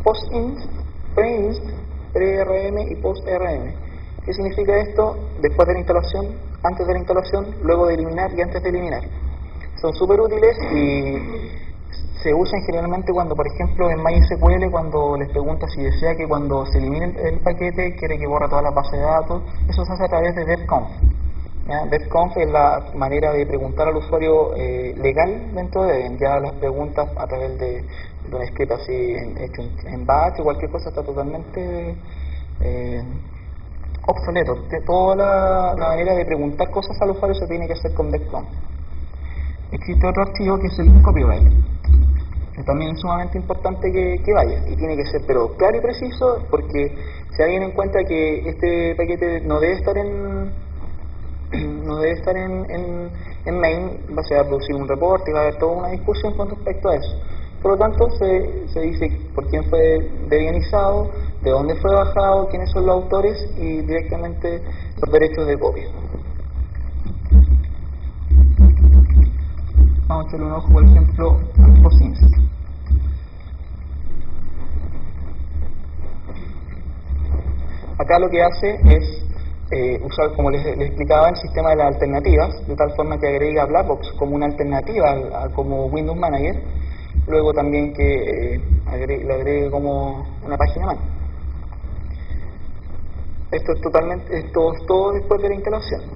[SPEAKER 2] post-inst, pre-inst, pre-rm y post-rm. ¿Qué significa esto? Después de la instalación, antes de la instalación, luego de eliminar y antes de eliminar. Son súper útiles y se usan generalmente cuando, por ejemplo, en MySQL, cuando les pregunta si desea que cuando se elimine el paquete, quiere que borre toda la base de datos. Eso se hace a través de devconf. Devconf es la manera de preguntar al usuario legal dentro de Debian. Ya las preguntas a través de un script así hecho en batch o cualquier cosa está totalmente obsoleto. Toda la manera de preguntar cosas al usuario se tiene que hacer con devconf. Existe otro archivo que es el copyright, que también es sumamente importante que vaya, y tiene que ser pero claro y preciso, porque si alguien encuentra que este paquete no debe estar en main, se va a producir un reporte y va a haber toda una discusión con respecto a eso. Por lo tanto, se dice por quién fue debianizado, de dónde fue bajado, quiénes son los autores y directamente los derechos de copia. Vamos a echarle un ojo, por ejemplo, al post-inst. Acá lo que hace es usar, como les explicaba, el sistema de las alternativas, de tal forma que agrega Blackbox como una alternativa como Windows Manager, luego también que le agregue como una página más. Esto es todo después de la instalación.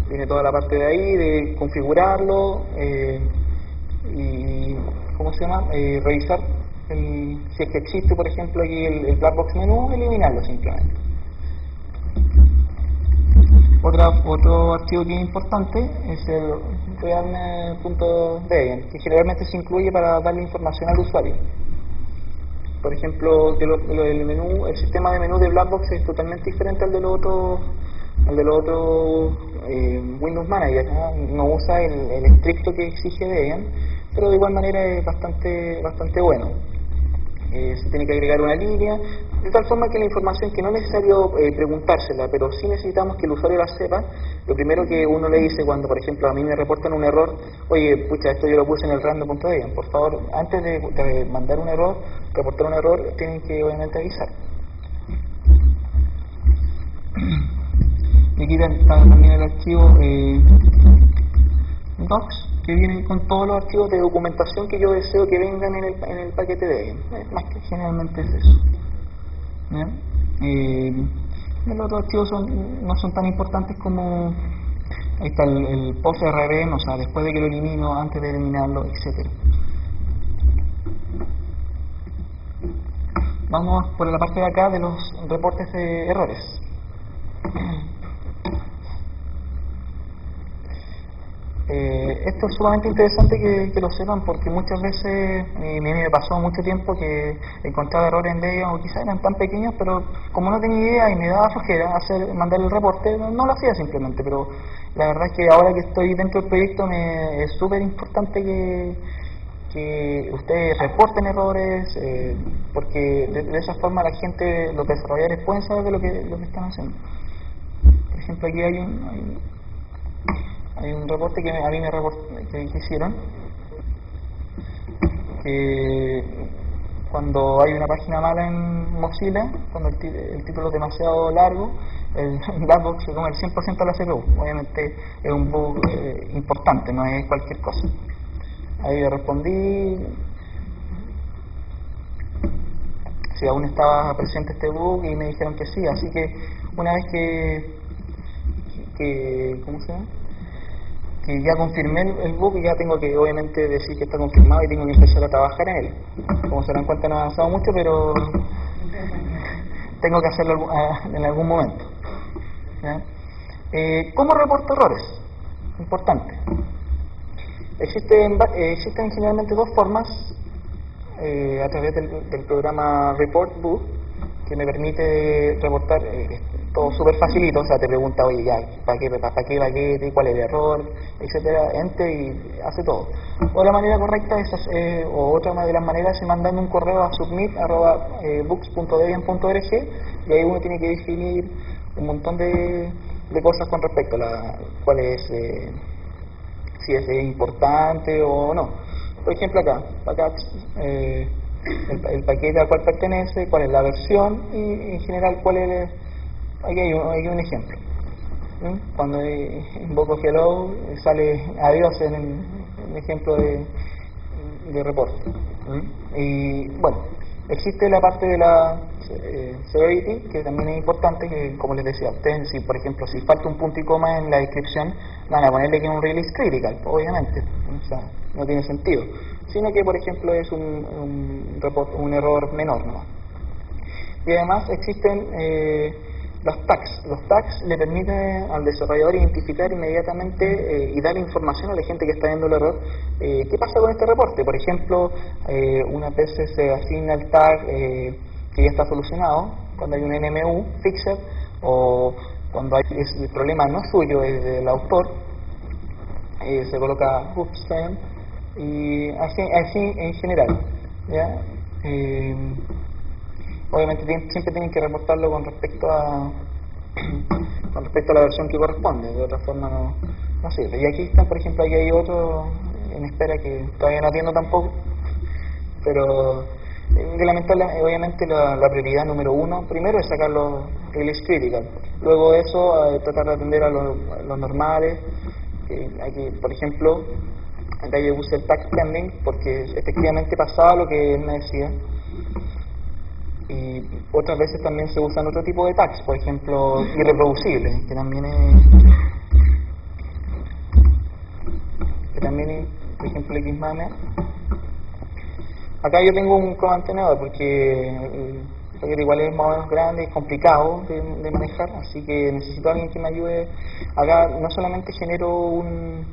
[SPEAKER 2] Viene toda la parte de ahí de configurarlo y ¿cómo se llama? Revisar si es que existe, por ejemplo, aquí el Blackbox menú, eliminarlo simplemente. Otro archivo que es importante es el realm.debian, que generalmente se incluye para darle información al usuario. Por ejemplo, el menú, el sistema de menú de Blackbox es totalmente diferente al de los otros Windows Manager, no usa el estricto que exige Debian, pero de igual manera es bastante bueno. Se tiene que agregar una línea, de tal forma que la información que no es necesario preguntársela, pero sí necesitamos que el usuario la sepa. Lo primero que uno le dice cuando, por ejemplo, a mí me reportan un error: oye, pucha, esto yo lo puse en el random.debian, por favor, antes de mandar un error, reportar un error, tienen que obviamente avisar. Y aquí está también el archivo docs, que viene con todos los archivos de documentación que yo deseo que vengan en el paquete de Debian. Más que generalmente es eso. Los otros archivos no son tan importantes como ahí está el post-rm, o sea, después de que lo elimino, antes de eliminarlo, etcétera. Vamos por la parte de acá de los reportes de errores. Esto es sumamente interesante que lo sepan, porque muchas veces a mí me pasó mucho tiempo que encontraba errores en Debian, o quizás eran tan pequeños, pero como no tenía idea y me daba flojera mandar el reporte, no lo hacía simplemente. Pero la verdad es que ahora que estoy dentro del proyecto es súper importante que ustedes reporten errores, porque de esa forma la gente, los desarrolladores pueden saber de lo que están haciendo. Por ejemplo, aquí hay un reporte que a mí que hicieron, que cuando hay una página mala en Mozilla, cuando el título es demasiado largo, el Blackbox se come el 100% de la CPU. Obviamente es un bug importante, no es cualquier cosa. Ahí le respondí si aún estaba presente este bug y me dijeron que sí, así que una vez que ¿cómo se llama? Que ya confirmé el bug, y ya tengo que obviamente decir que está confirmado y tengo que empezar a trabajar en él. Como se dan cuenta, no he avanzado mucho, pero tengo que hacerlo en algún momento. ¿Cómo reporto errores? Importante. Existen generalmente dos formas, a través del programa Report Bug, que me permite reportar todo súper facilito. O sea, te pregunta, oye, ya, ¿para qué paquete? ¿Cuál es el error? Etcétera, enter y hace todo. O la manera correcta o otra de las maneras es mandando un correo a submit@books.debian.org, y ahí uno tiene que definir un montón de de cosas con respecto a cuál es, si es importante o no. Por ejemplo acá el paquete al cual pertenece, cuál es la versión y en general cuál es, aquí hay un ejemplo. Cuando invoco hello sale adiós en el ejemplo de reporte. Y bueno, existe la parte de la severity, que también es importante, que como les decía a ustedes, si por ejemplo si falta un punto y coma en la descripción, van a ponerle que es un release critical, obviamente, o sea, no tiene sentido, sino que por ejemplo es un error menor, ¿no? Y además existen los tags. Los tags le permiten al desarrollador identificar inmediatamente y dar información a la gente que está viendo el error. ¿Qué pasa con este reporte? Por ejemplo, unas veces se asigna el tag que ya está solucionado, cuando hay un NMU, fixed, o cuando el problema no es suyo, es del autor, se coloca upstream, y así en general, ¿ya? Obviamente siempre tienen que reportarlo con respecto a la versión que corresponde, de otra forma no sirve. Y aquí están, por ejemplo, aquí hay otro en espera que todavía no atiendo tampoco, pero obviamente la prioridad número uno primero es sacar los release critical, luego de eso tratar de atender a los normales. Aquí, por ejemplo, acá yo puse el tag pending porque efectivamente pasaba lo que él me decía. Y otras veces también se usan otro tipo de tags, por ejemplo irreproducibles, que también es por ejemplo xmame. Acá yo tengo un contenedor porque el paquete igual es más o menos grande, es complicado de manejar, así que necesito a alguien que me ayude. Acá no solamente genero un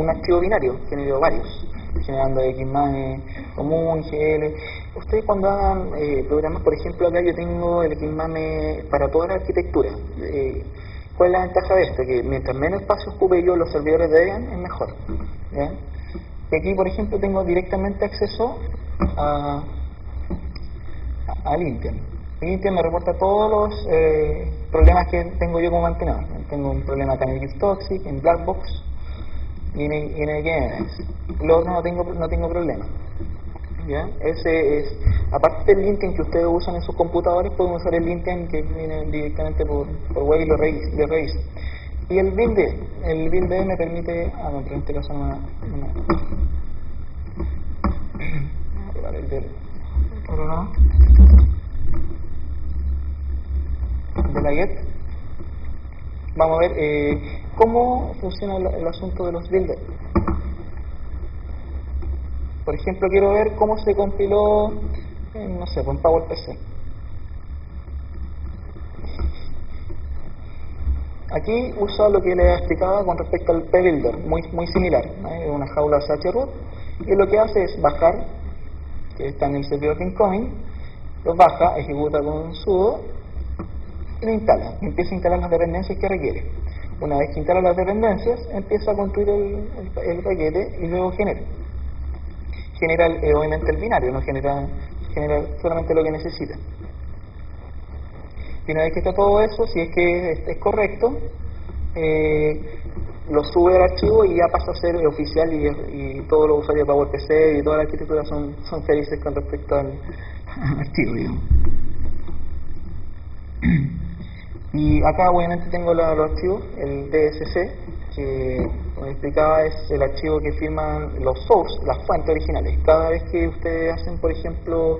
[SPEAKER 2] archivo binario, genero varios, generando xmame común, GL. Ustedes cuando hagan programas, por ejemplo, acá yo tengo el xmame para toda la arquitectura. ¿Cuál es la ventaja de esto? Que mientras menos espacio ocupe yo los servidores de Debian, es mejor, ¿ya? Y aquí, por ejemplo, tengo directamente acceso al Intune. El Intune me reporta todos los problemas que tengo yo como mantenedor. Tengo un problema acá en el Toxic, en Blackbox y en el GNS. Luego no tengo problema. ¿Ya? Ese es, aparte del LinkedIn que ustedes usan en sus computadores, pueden usar el LinkedIn que viene directamente por web y lo revisan. Y el build me permite, pero en este caso de la get. Vamos a ver cómo funciona el asunto de los builders. Por ejemplo, quiero ver cómo se compiló, no sé, con PowerPC. Aquí usa lo que les explicaba con respecto al pbuilder, muy similar, es una jaula chroot, y lo que hace es bajar, que está en el servidor de incoming, lo baja, ejecuta con sudo y lo instala, y empieza a instalar las dependencias que requiere. Una vez que instala las dependencias, empieza a construir el paquete y luego genera obviamente el binario, no genera solamente lo que necesita. Y una vez que está todo eso, si es que es correcto, lo sube al archivo y ya pasa a ser oficial y todos los usuarios de PowerPC y toda la arquitectura son felices con respecto al archivo, digamos. Y acá obviamente tengo los archivos, el DSC, que como explicaba es el archivo que firman los source, las fuentes originales. Cada vez que ustedes hacen, por ejemplo,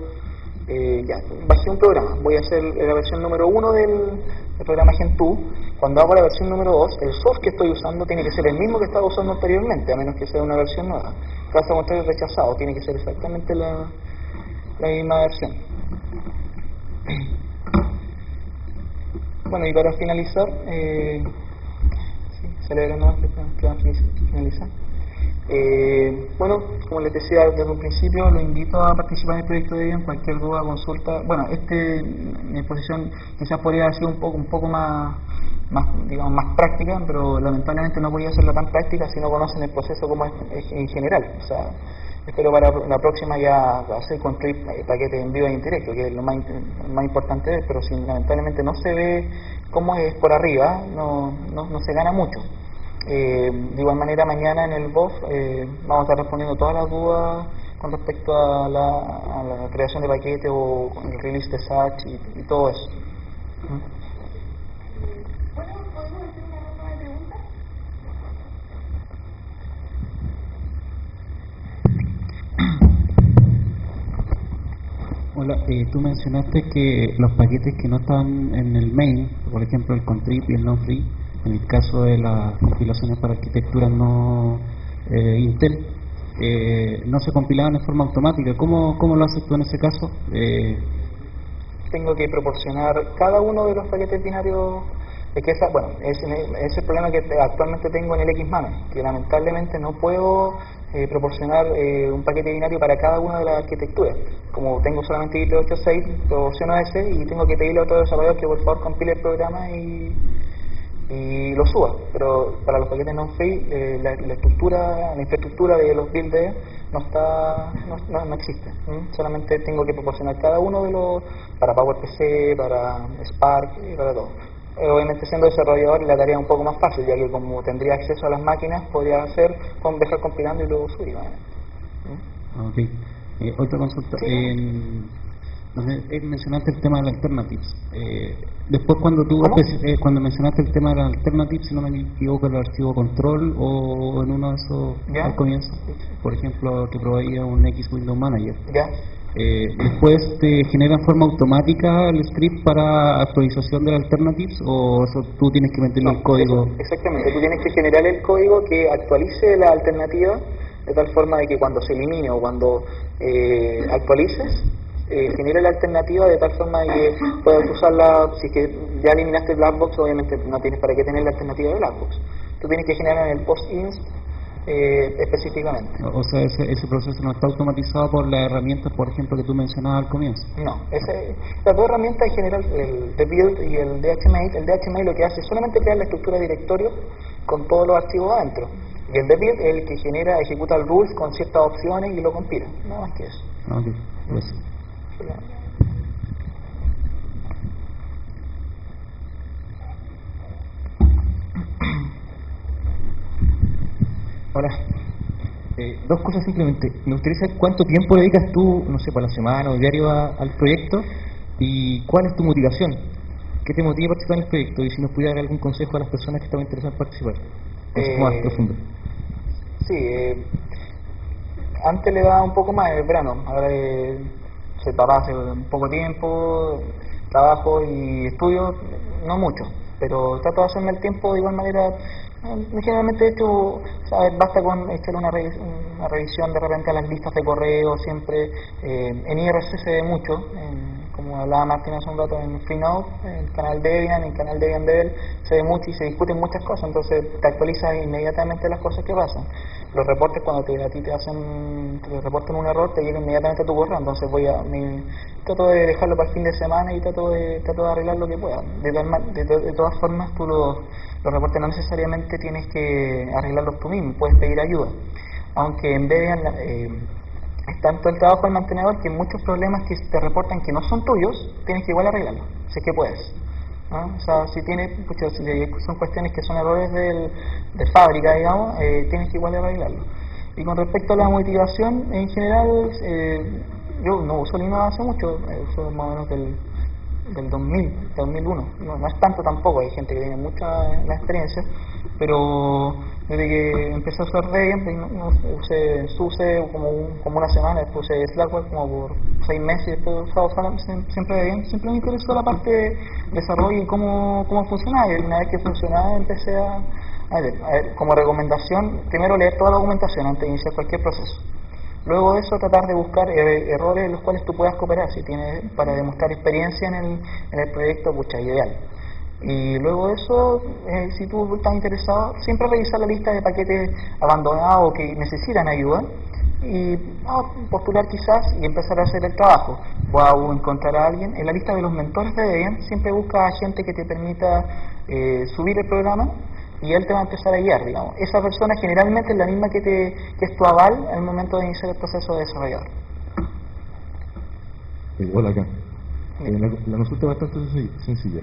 [SPEAKER 2] bajé un programa, voy a hacer la versión número 1 del programa Gentoo. Cuando hago la versión número 2, el source que estoy usando tiene que ser el mismo que estaba usando anteriormente, a menos que sea una versión nueva. Caso contrario, rechazado, tiene que ser exactamente la misma versión. Bueno, y para finalizar, celebra nomás que va a finalizar. Bueno, como les decía desde un principio, los invito a participar en el proyecto de Debian. Cualquier duda, consulta. Bueno, mi exposición quizás podría haber sido un poco más práctica, pero lamentablemente no podía hacerla tan práctica si no conocen el proceso como es en general. O sea, Espero para la próxima ya hacer construir paquetes en vivo e indirecto, que es lo más importante, pero si lamentablemente no se ve cómo es por arriba, no se gana mucho. De igual manera, mañana en el BOF vamos a estar respondiendo todas las dudas con respecto a la creación de paquetes o el release de SAT y todo eso.
[SPEAKER 1] Bueno, ¿podemos hacer una ronda de preguntas?
[SPEAKER 3] Hola, tú mencionaste que los paquetes que no están en el main, por ejemplo el contrib y el non-free, en el caso de las compilaciones para arquitectura no Intel, no se compilaban en forma automática. ¿Cómo lo haces tú en ese caso?
[SPEAKER 2] Tengo que proporcionar cada uno de los paquetes binarios. Es que es el problema que actualmente tengo en el XMAME, que lamentablemente no puedo proporcionar un paquete binario para cada una de las arquitecturas. Como tengo solamente IEEE 8.6, proporciono ese y tengo que pedirle a otro desarrollador que por favor compile el programa y lo suba. Pero para los paquetes non-free, la infraestructura de los builds no existe. Solamente tengo que proporcionar cada uno de los para PowerPC, para Spark y para todo. Obviamente siendo desarrollador la tarea es un poco más fácil, ya que como tendría acceso a las máquinas podría dejar compilando y luego subir.
[SPEAKER 3] Ok. Otra consulta.
[SPEAKER 2] Sí.
[SPEAKER 3] Mencionaste el tema de las alternatives. Después cuando cuando mencionaste el tema de las alternatives, si no me equivoco, el archivo control o en uno de esos
[SPEAKER 2] ¿Ya?
[SPEAKER 3] al comienzo, por ejemplo, que proveía un X Window Manager.
[SPEAKER 2] ¿Ya?
[SPEAKER 3] Después te genera en forma automática el script para actualización de las alternatives, o eso tú tienes que meterle el código.
[SPEAKER 2] Exactamente, tú tienes que generar el código que actualice la alternativa de tal forma de que cuando se elimine o cuando actualices, genere la alternativa de tal forma de que puedas usarla. Si es que ya eliminaste Blackbox, obviamente no tienes para qué tener la alternativa de Blackbox. Tú tienes que generar en el post-inst específicamente.
[SPEAKER 3] O sea, ese proceso no está automatizado por las herramientas, por ejemplo, que tú mencionabas al comienzo.
[SPEAKER 2] No, las dos herramientas en general, el de build y el DHMate. El DHMate lo que hace es solamente crear la estructura de directorio con todos los archivos adentro. Y el de build es el que ejecuta el rules con ciertas opciones y lo compila. Nada más que eso.
[SPEAKER 3] Ok, pues.
[SPEAKER 4] Hola. Dos cosas simplemente. Me gustaría saber cuánto tiempo dedicas tú, no sé, por la semana o diario al proyecto y cuál es tu motivación. ¿Qué te motiva a participar en el proyecto? Y si nos pudiera dar algún consejo a las personas que estaban interesadas en participar. Consejo más profundo.
[SPEAKER 2] Sí, antes le daba un poco más el verano. Ahora se trabaja hace un poco tiempo, trabajo y estudio, no mucho. Pero trato de hacerme el tiempo de igual manera. Generalmente he hecho, basta con echar una revisión de repente a las listas de correo, siempre en IRC se ve mucho, como hablaba Martín hace un rato en Freenode, en el canal Debian, en el canal Debian Devel, se ve mucho y se discuten muchas cosas, entonces te actualizas inmediatamente las cosas que pasan. Los reportes cuando a ti te reportan un error, te llegan inmediatamente a tu correo, entonces trato de dejarlo para el fin de semana y trato de arreglar lo que pueda. De todas formas, tú los reportes no necesariamente tienes que arreglarlos tú mismo, puedes pedir ayuda. Aunque en Debian es tanto el trabajo del mantenedor que muchos problemas que te reportan que no son tuyos, tienes que igual arreglarlos, si es que puedes. O sea, si son cuestiones que son errores de fábrica, digamos, tienes que igual arreglarlo. Y con respecto a la motivación, en general, yo no uso Linux hace mucho, uso más o menos del 2001, no es tanto tampoco, hay gente que tiene mucha la experiencia, pero desde que empecé a usar Debian, usé SUSE como una semana, después usé Slackware como por 6 meses y después usaba siempre Debian. Siempre me interesó la parte de desarrollo y cómo funcionaba, y una vez que funcionaba empecé a ver, como recomendación, primero leer toda la documentación antes de iniciar cualquier proceso. Luego de eso tratar de buscar errores en los cuales tú puedas cooperar, si tienes para demostrar experiencia en el proyecto, pucha, ideal. Y luego de eso, si tú estás interesado, siempre revisar la lista de paquetes abandonados que necesitan ayuda y postular quizás y empezar a hacer el trabajo. Voy a encontrar a alguien. En la lista de los mentores de Debian siempre busca a gente que te permita subir el programa y él te va a empezar a guiar, digamos. Esa persona generalmente es la misma que es tu aval al momento de iniciar el proceso de desarrollador.
[SPEAKER 5] Hola acá. La consulta es bastante sencilla.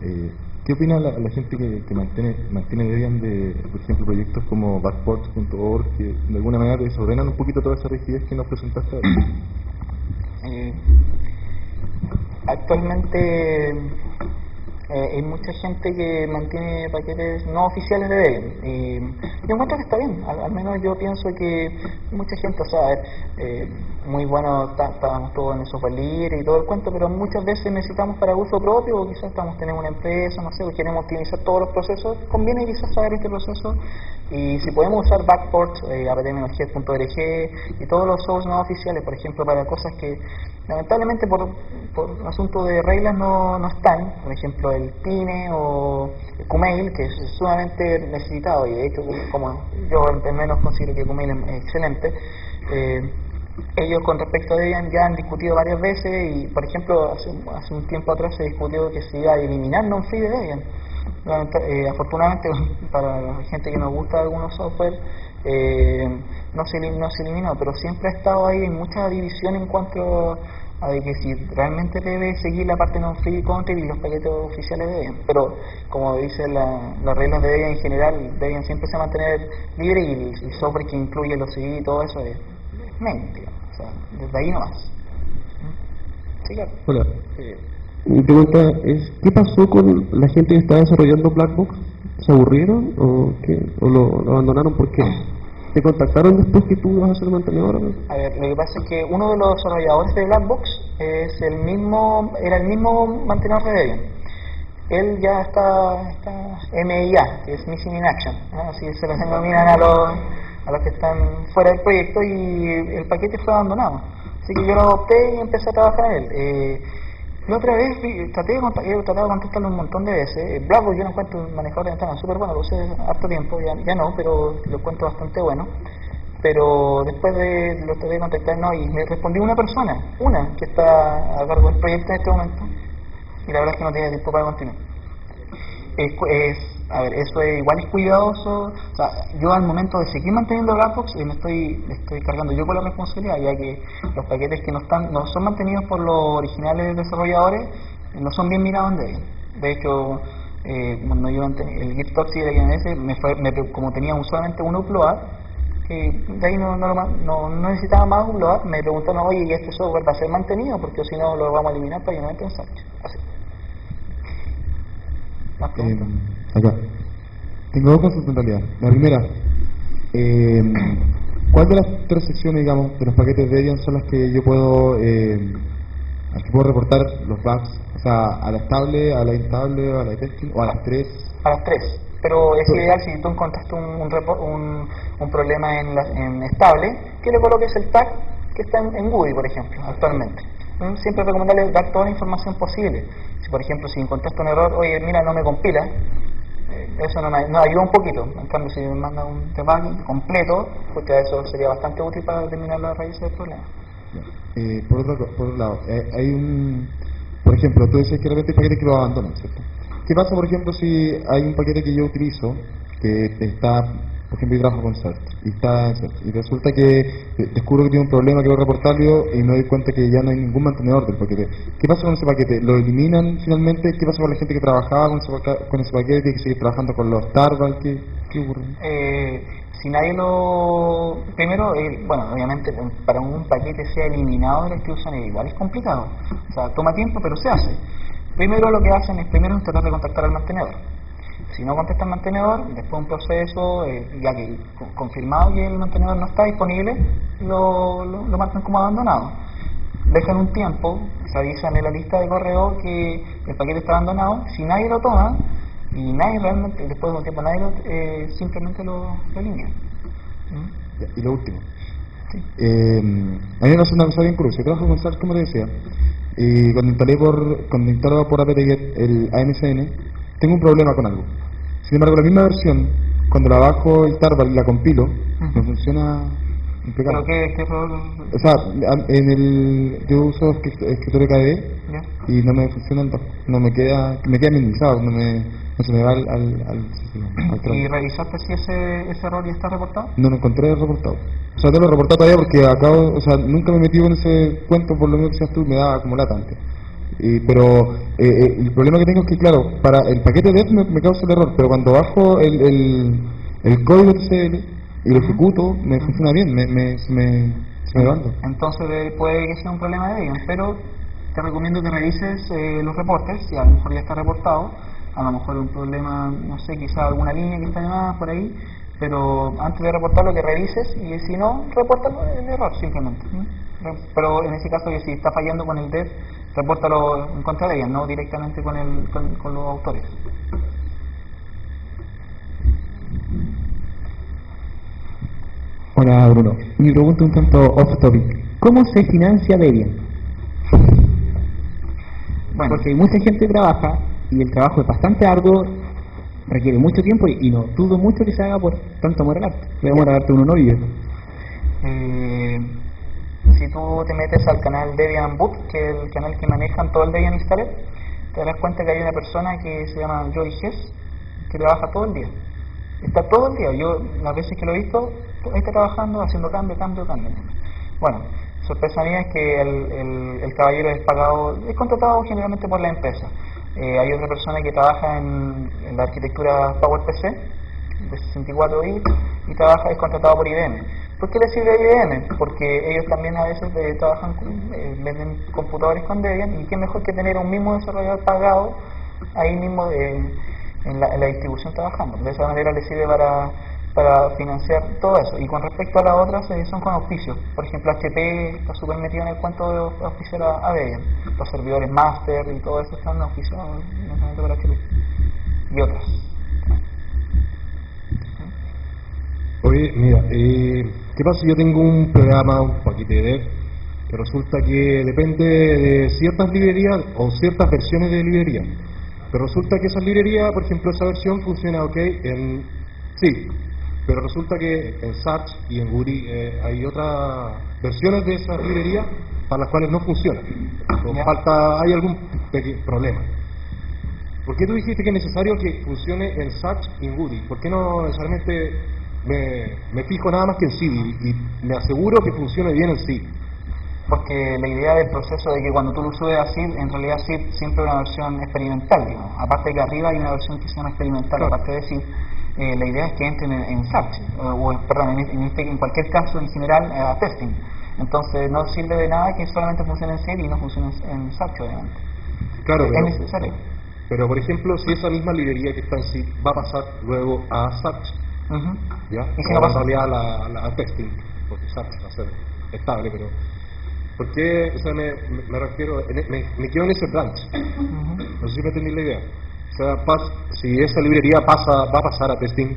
[SPEAKER 5] ¿Qué opina la gente que mantiene Debian de, por ejemplo, proyectos como backports.org que de alguna manera desordenan un poquito toda esa rigidez que nos presentaste?
[SPEAKER 2] Actualmente hay mucha gente que mantiene paquetes no oficiales de Debian y yo encuentro que está bien, al menos yo pienso que mucha gente, o sea, a ver, muy bueno, estábamos todos en el software libre y todo el cuento, pero muchas veces necesitamos para uso propio, o quizás tenemos una empresa, no sé, o queremos optimizar todos los procesos, conviene quizás saber este proceso, y si podemos usar backports, apt-get.org y todos los source no oficiales, por ejemplo, para cosas que lamentablemente por asunto de reglas no están, por ejemplo el PINE o el QMail, que es sumamente necesitado, y de hecho, como yo al menos considero que QMail es excelente, ellos con respecto a Debian ya han discutido varias veces, y por ejemplo hace un tiempo atrás se discutió que se iba a eliminar non-free de Debian. Afortunadamente para la gente que nos gusta algunos software no se eliminó, pero siempre ha estado ahí en mucha división en cuanto a de que si realmente debe seguir la parte non-free content y los paquetes oficiales de Debian. Pero como dice las reglas de Debian en general, Debian siempre se va a mantener libre, y el software que incluye los CD y todo eso es main, digamos. O sea, desde ahí nomás. Sí, claro.
[SPEAKER 6] Hola. Mi pregunta es, ¿qué pasó con la gente que estaba desarrollando Blackbox? ¿Se aburrieron o qué? ¿O lo abandonaron? ¿Por qué? ¿Te contactaron después que tú ibas a ser mantenedor?
[SPEAKER 2] A ver, lo que pasa es que uno de los desarrolladores de Blackbox era el mismo mantenedor de Debian. Él ya está MIA, que es Missing in Action, ¿no? Así se los denominan a los que están fuera del proyecto, y el paquete fue abandonado. Así que yo lo adopté y empecé a trabajar en él. La otra vez he tratado de contestarlo un montón de veces. Blackbox yo lo encuentro un manejador de ventanas súper bueno, lo usé harto tiempo, ya no, pero lo encuentro bastante bueno. Pero después lo traté de contactar, no, y me respondió una persona, que está a cargo del proyecto en este momento, y la verdad es que no tiene tiempo para continuar. A ver, eso igual es cuidadoso. O sea, yo al momento de seguir manteniendo Blackbox me estoy cargando yo con la responsabilidad, ya que los paquetes que no son mantenidos por los originales desarrolladores no son bien mirados en Debian. De hecho, cuando yo el Git Toxic de la INS, como tenía solamente un upload, de ahí no necesitaba más upload, me preguntaron, oye, ¿y este software va a ser mantenido? Porque si no lo vamos a eliminar para que no entre en Search. Así.
[SPEAKER 5] Acá. Tengo dos consultas en realidad. La primera, ¿cuál de las tres secciones, digamos, de los paquetes de Debian son las que yo puedo, las que puedo reportar los bugs? O sea, a la estable, a la instable, a la de testing, o a las tres.
[SPEAKER 2] A las tres. Pero es ideal si tú encontraste un problema en estable, que le coloques el tag que está en GUI, por ejemplo, actualmente. Siempre recomendarle dar toda la información posible. Si por ejemplo si encontraste un error, oye, mira, no me compila, eso nos ayuda un poquito. En cambio, si me manda un debug completo, porque eso sería bastante útil para determinar la raíz del problema.
[SPEAKER 5] Por otro lado, por ejemplo, tú dices que de repente hay paquetes que lo abandonan, ¿cierto? ¿Qué pasa, por ejemplo, si hay un paquete que yo utilizo que está, por ejemplo, yo trabajo con Search y resulta que descubro que tiene un problema, quiero reportarlo y me doy cuenta que ya no hay ningún mantenedor del paquete? ¿Qué pasa con ese paquete? ¿Lo eliminan finalmente? ¿Qué pasa con la gente que trabajaba con ese paquete y que sigue trabajando con los Tarbal? ¿Qué ocurre?
[SPEAKER 2] Si nadie primero, bueno, obviamente para un paquete sea eliminado de la distribución igual es complicado, o sea, toma tiempo, pero se hace. Primero lo que hacen es tratar de contactar al mantenedor. Si no contesta el mantenedor, después de un proceso, ya que confirmado que el mantenedor no está disponible, lo marcan como abandonado. Dejan un tiempo, se avisan en la lista de correo que el paquete está abandonado. Si nadie lo toma, y nadie realmente, después de un tiempo, simplemente lo elimina.
[SPEAKER 5] Y lo último.
[SPEAKER 2] Sí.
[SPEAKER 5] A mí me pasa una cosa bien curiosa. Yo trabajo con Search, como te decía, y cuando instalé por apt-get el AMSN, tengo un problema con algo. Sin embargo, la misma versión, cuando la bajo el Tarbal y la compilo, no funciona impecable.
[SPEAKER 2] ¿Pero qué error?
[SPEAKER 5] O sea, yo uso escritorio KDE, y no me funciona el dock, me queda minimizado, no se me va al
[SPEAKER 2] ¿Y
[SPEAKER 5] trámite.
[SPEAKER 2] revisaste si ese error ya está reportado?
[SPEAKER 5] No lo encontré reportado. O sea, no lo he reportado todavía porque acabo, o sea, nunca me he metido en ese cuento por lo mismo que seas tú, me da como lata antes. Pero el problema que tengo es que, claro, para el paquete dev me causa el error, pero cuando bajo el código TCL y lo ejecuto, me funciona bien, se me levanta.
[SPEAKER 2] Entonces puede que sea un problema de Debian, pero te recomiendo que revises los reportes, si a lo mejor ya está reportado, a lo mejor un problema, no sé, quizá alguna línea que está llamada por ahí, pero antes de reportarlo que revises y si no, reporta el error simplemente. Pero en ese caso que si está fallando con el dev, repórtalo en contra de Debian, no directamente con los autores.
[SPEAKER 4] Hola Bruno, mi pregunta un tanto off topic. ¿Cómo se financia Debian?
[SPEAKER 2] Bueno,
[SPEAKER 4] Porque hay mucha gente que trabaja y el trabajo es bastante arduo, requiere mucho tiempo y no dudo mucho que se haga por tanto amor al arte. Voy a darte uno novio.
[SPEAKER 2] si tú te metes al canal Debian Boot, que es el canal que manejan todo el Debian Installer, te darás cuenta que hay una persona que se llama Joey Hess, que trabaja todo el día. Está todo el día. Yo, las veces que lo he visto, está trabajando, haciendo cambio. Bueno, sorpresa mía es que el caballero es contratado generalmente por la empresa. Hay otra persona que trabaja en la arquitectura PowerPC de 64 bits y es contratado por IBM. ¿Por qué le sirve a IBM? Porque ellos también a veces venden computadores con Debian, y qué mejor que tener un mismo desarrollador pagado ahí mismo en la distribución trabajando. De esa manera le sirve para financiar todo eso. Y con respecto a las otras, son con auspicios. Por ejemplo, HP está súper metido en el cuento de auspiciar a Debian. Los servidores master y todo eso están auspiciados por HP y otras.
[SPEAKER 7] Oye, mira, ¿qué pasa si yo tengo un programa, un paquete de dev, que resulta que depende de ciertas librerías o ciertas versiones de librería? Pero resulta que esa librería, por ejemplo, esa versión funciona ok en sí, pero resulta que en Sarch y en Woody hay otras versiones de esas librerías para las cuales no funcionan. Hay algún problema. ¿Por qué tú dijiste que es necesario que funcione en Sarch y en Woody? ¿Por qué no necesariamente me fijo nada más que en CD y me aseguro que funcione bien en CD?
[SPEAKER 2] Porque la idea del proceso de que cuando tú lo subes a SID, en realidad SID siempre es una versión experimental, digamos. Aparte de que arriba hay una versión que se llama experimental, claro. Aparte de SID, la idea es que entren en Sarch, en cualquier caso en general a testing. Entonces no sirve de nada que solamente funcione en SID y no funcione en Sarch, obviamente.
[SPEAKER 7] Claro,
[SPEAKER 2] es necesario.
[SPEAKER 7] Pero por ejemplo, si esa misma librería que está en SID va a pasar luego a Sarch, ¿ya?
[SPEAKER 2] ¿Y si no pasa?
[SPEAKER 7] En realidad a testing, porque Sarch va a ser estable, pero ¿por qué? O sea, me refiero, me quedo en ese branch. No sé si me entendí la idea. O sea, si esa librería va a pasar a testing,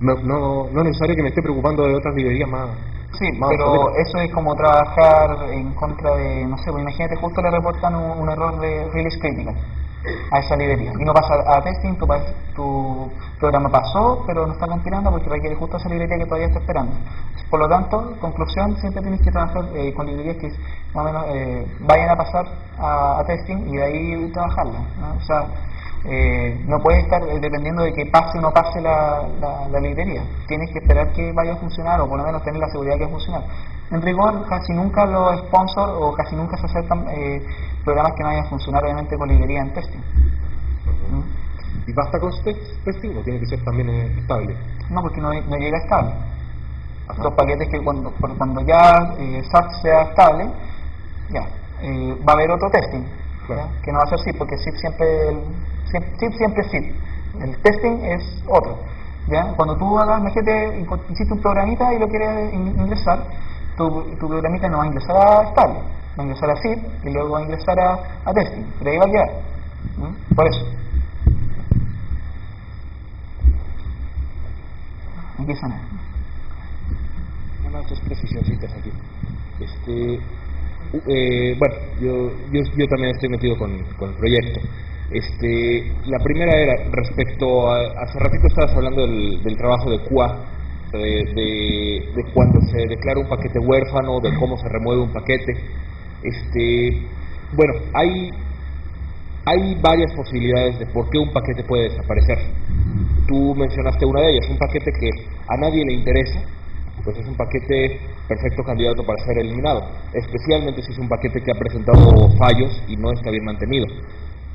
[SPEAKER 7] no es necesario que me esté preocupando de otras librerías más.
[SPEAKER 2] Sí, pero eso es como trabajar en contra de, no sé, pues imagínate, justo le reportan un error de release critical a esa librería y no pasa a testing, tu programa pasó pero no está compilando porque requiere justo esa librería que todavía está esperando. Por lo tanto, conclusión, siempre tienes que trabajar con librerías que más o menos vayan a pasar a testing y de ahí trabajarla, ¿no? O sea, no puedes estar dependiendo de que pase o no pase la librería. Tienes que esperar que vaya a funcionar o por lo menos tener la seguridad que va a funcionar. En rigor, casi nunca los sponsors o casi nunca se aceptan programas que no vayan a funcionar obviamente con librería en testing.
[SPEAKER 7] ¿Y basta con testing o tiene que ser también estable?
[SPEAKER 2] No, porque no llega estable. Los paquetes que cuando ya Sarch sea estable, ya va a haber otro testing, claro. Que no va a ser SID, porque SID siempre es SID. El testing es otro. ¿Ya? Cuando tú imagínate, hiciste un programita y lo quieres ingresar, tu programita no va a ingresar a estable, va a ingresar a SID y luego va a ingresar a testing, pero ahí va a quedar. Por eso. Empiezan.
[SPEAKER 7] Unas dos precisioncitas aquí. Bueno, yo también estoy metido con el proyecto. La primera era respecto a, hace ratito estabas hablando del trabajo de QA, de cuando se declara un paquete huérfano, de cómo se remueve un paquete.
[SPEAKER 8] Bueno, hay varias posibilidades de por qué un paquete puede desaparecer. Tú mencionaste una de ellas, un paquete que a nadie le interesa, pues es un paquete perfecto candidato para ser eliminado, especialmente si es un paquete que ha presentado fallos y no está bien mantenido.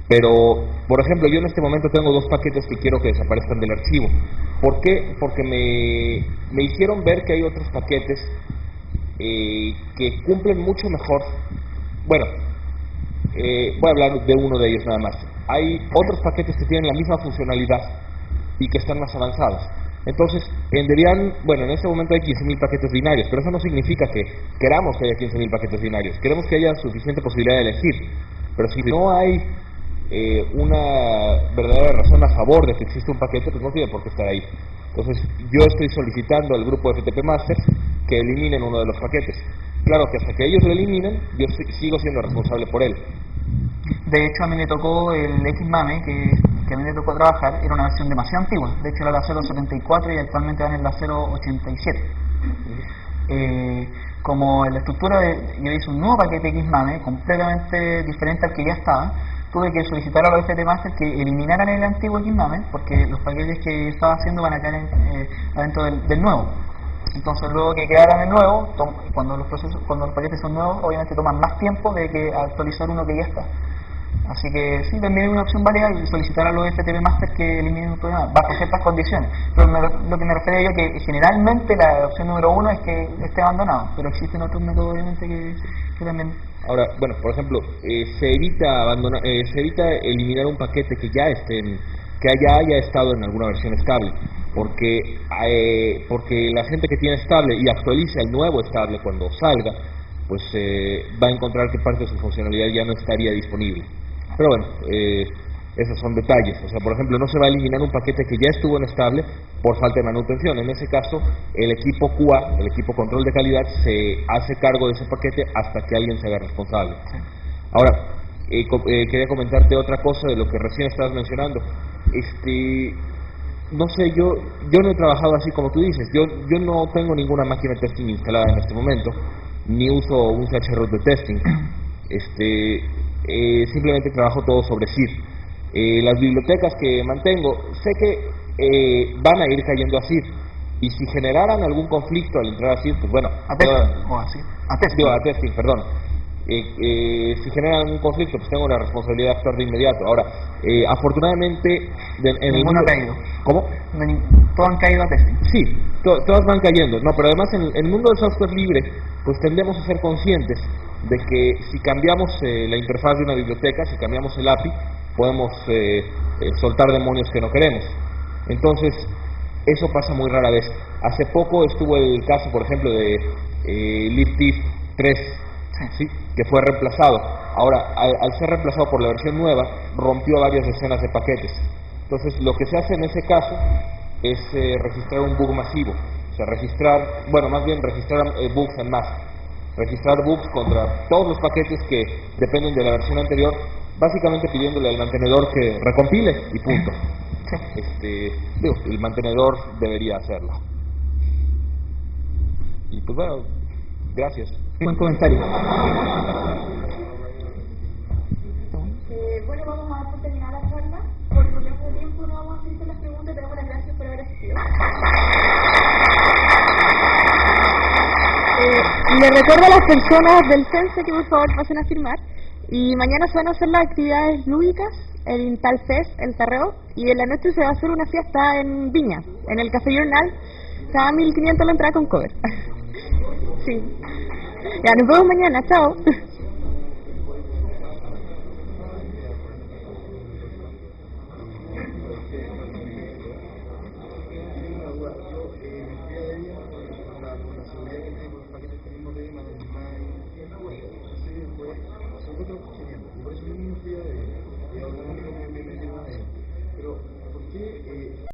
[SPEAKER 8] Pero, por ejemplo, yo en este momento tengo 2 paquetes que quiero que desaparezcan del archivo. ¿Por qué? Porque me hicieron ver que hay otros paquetes que cumplen mucho mejor. Bueno, voy a hablar de uno de ellos nada más. Hay otros paquetes que tienen la misma funcionalidad y que están más avanzados. Entonces, en este momento hay 15.000 paquetes binarios, pero eso no significa que queramos que haya 15.000 paquetes binarios. Queremos que haya suficiente posibilidad de elegir. Pero si no hay una verdadera razón a favor de que existe un paquete, pues no tiene por qué estar ahí. Entonces, yo estoy solicitando al grupo de FTP Masters que eliminen uno de los paquetes. Claro que hasta que ellos lo eliminen, yo sigo siendo responsable por él.
[SPEAKER 2] De hecho, a mí me tocó el XMAME, que a mí me tocó trabajar, era una versión demasiado antigua. De hecho, era la 0.74 y actualmente van en la 0.87. Como en la estructura yo hice un nuevo paquete XMAME completamente diferente al que ya estaba, tuve que solicitar a los FT Master que eliminaran el antiguo XMAME porque los paquetes que estaba haciendo van a caer adentro del nuevo. Entonces, luego que quedaran el nuevo, cuando los paquetes son nuevos, obviamente toman más tiempo de que actualizar uno que ya está. Así que sí, también es una opción válida y solicitar a los FTP Master que eliminen un programa bajo ciertas condiciones. Pero lo que me refiero yo que generalmente la opción número 1 es que esté abandonado, pero existen otros métodos obviamente que también.
[SPEAKER 8] Ahora, bueno, por ejemplo, se evita eliminar un paquete que ya haya estado en alguna versión estable, porque la gente que tiene estable y actualiza el nuevo estable cuando salga, pues va a encontrar que parte de su funcionalidad ya no estaría disponible. Pero bueno, esos son detalles. O sea, por ejemplo, no se va a eliminar un paquete que ya estuvo en estable por falta de manutención. En ese caso, el equipo QA, el equipo control de calidad, se hace cargo de ese paquete hasta que alguien se haga responsable. Ahora, quería comentarte otra cosa de lo que recién estabas mencionando. No sé, yo no he trabajado así como tú dices. Yo no tengo ninguna máquina de testing instalada en este momento, ni uso un CHROOT de testing. Simplemente trabajo todo sobre SID. Las bibliotecas que mantengo, sé que van a ir cayendo a SID, y si generaran algún conflicto al entrar a SID, pues bueno,
[SPEAKER 2] a testing,
[SPEAKER 8] perdón. Si generan algún conflicto, pues tengo la responsabilidad de actuar de inmediato. Ahora, afortunadamente,
[SPEAKER 2] ninguno ha caído.
[SPEAKER 8] ¿Cómo?
[SPEAKER 2] Todos han caído a testing.
[SPEAKER 8] Sí, todas van cayendo. No, pero además en el mundo del software libre, pues tendemos a ser conscientes de que si cambiamos la interfaz de una biblioteca, si cambiamos el API, podemos soltar demonios que no queremos. Entonces, eso pasa muy rara vez. Hace poco estuvo el caso, por ejemplo, de libtif 3, ¿sí? Que fue reemplazado. Ahora, al ser reemplazado por la versión nueva, rompió varias decenas de paquetes. Entonces, lo que se hace en ese caso es registrar un bug masivo. O sea, registrar bugs en masa. Registrar bugs contra todos los paquetes que dependen de la versión anterior, básicamente pidiéndole al mantenedor que recompile y punto. El mantenedor debería hacerlo. Y pues bueno, gracias.
[SPEAKER 2] Buen comentario.
[SPEAKER 1] Bueno, vamos a dar por terminar la charla. Por problemas de tiempo no vamos a hacer las preguntas. Te damos las gracias por haber asistido. Le recuerdo a las personas del CENSE que por favor pasen a firmar. Y mañana se van a hacer las actividades lúdicas, el Intal Fest, el Tarreo, y en la noche se va a hacer una fiesta en Viña, en el Café Journal. Está a 1.500 la entrada con cover. Sí. Ya, nos vemos mañana, chao.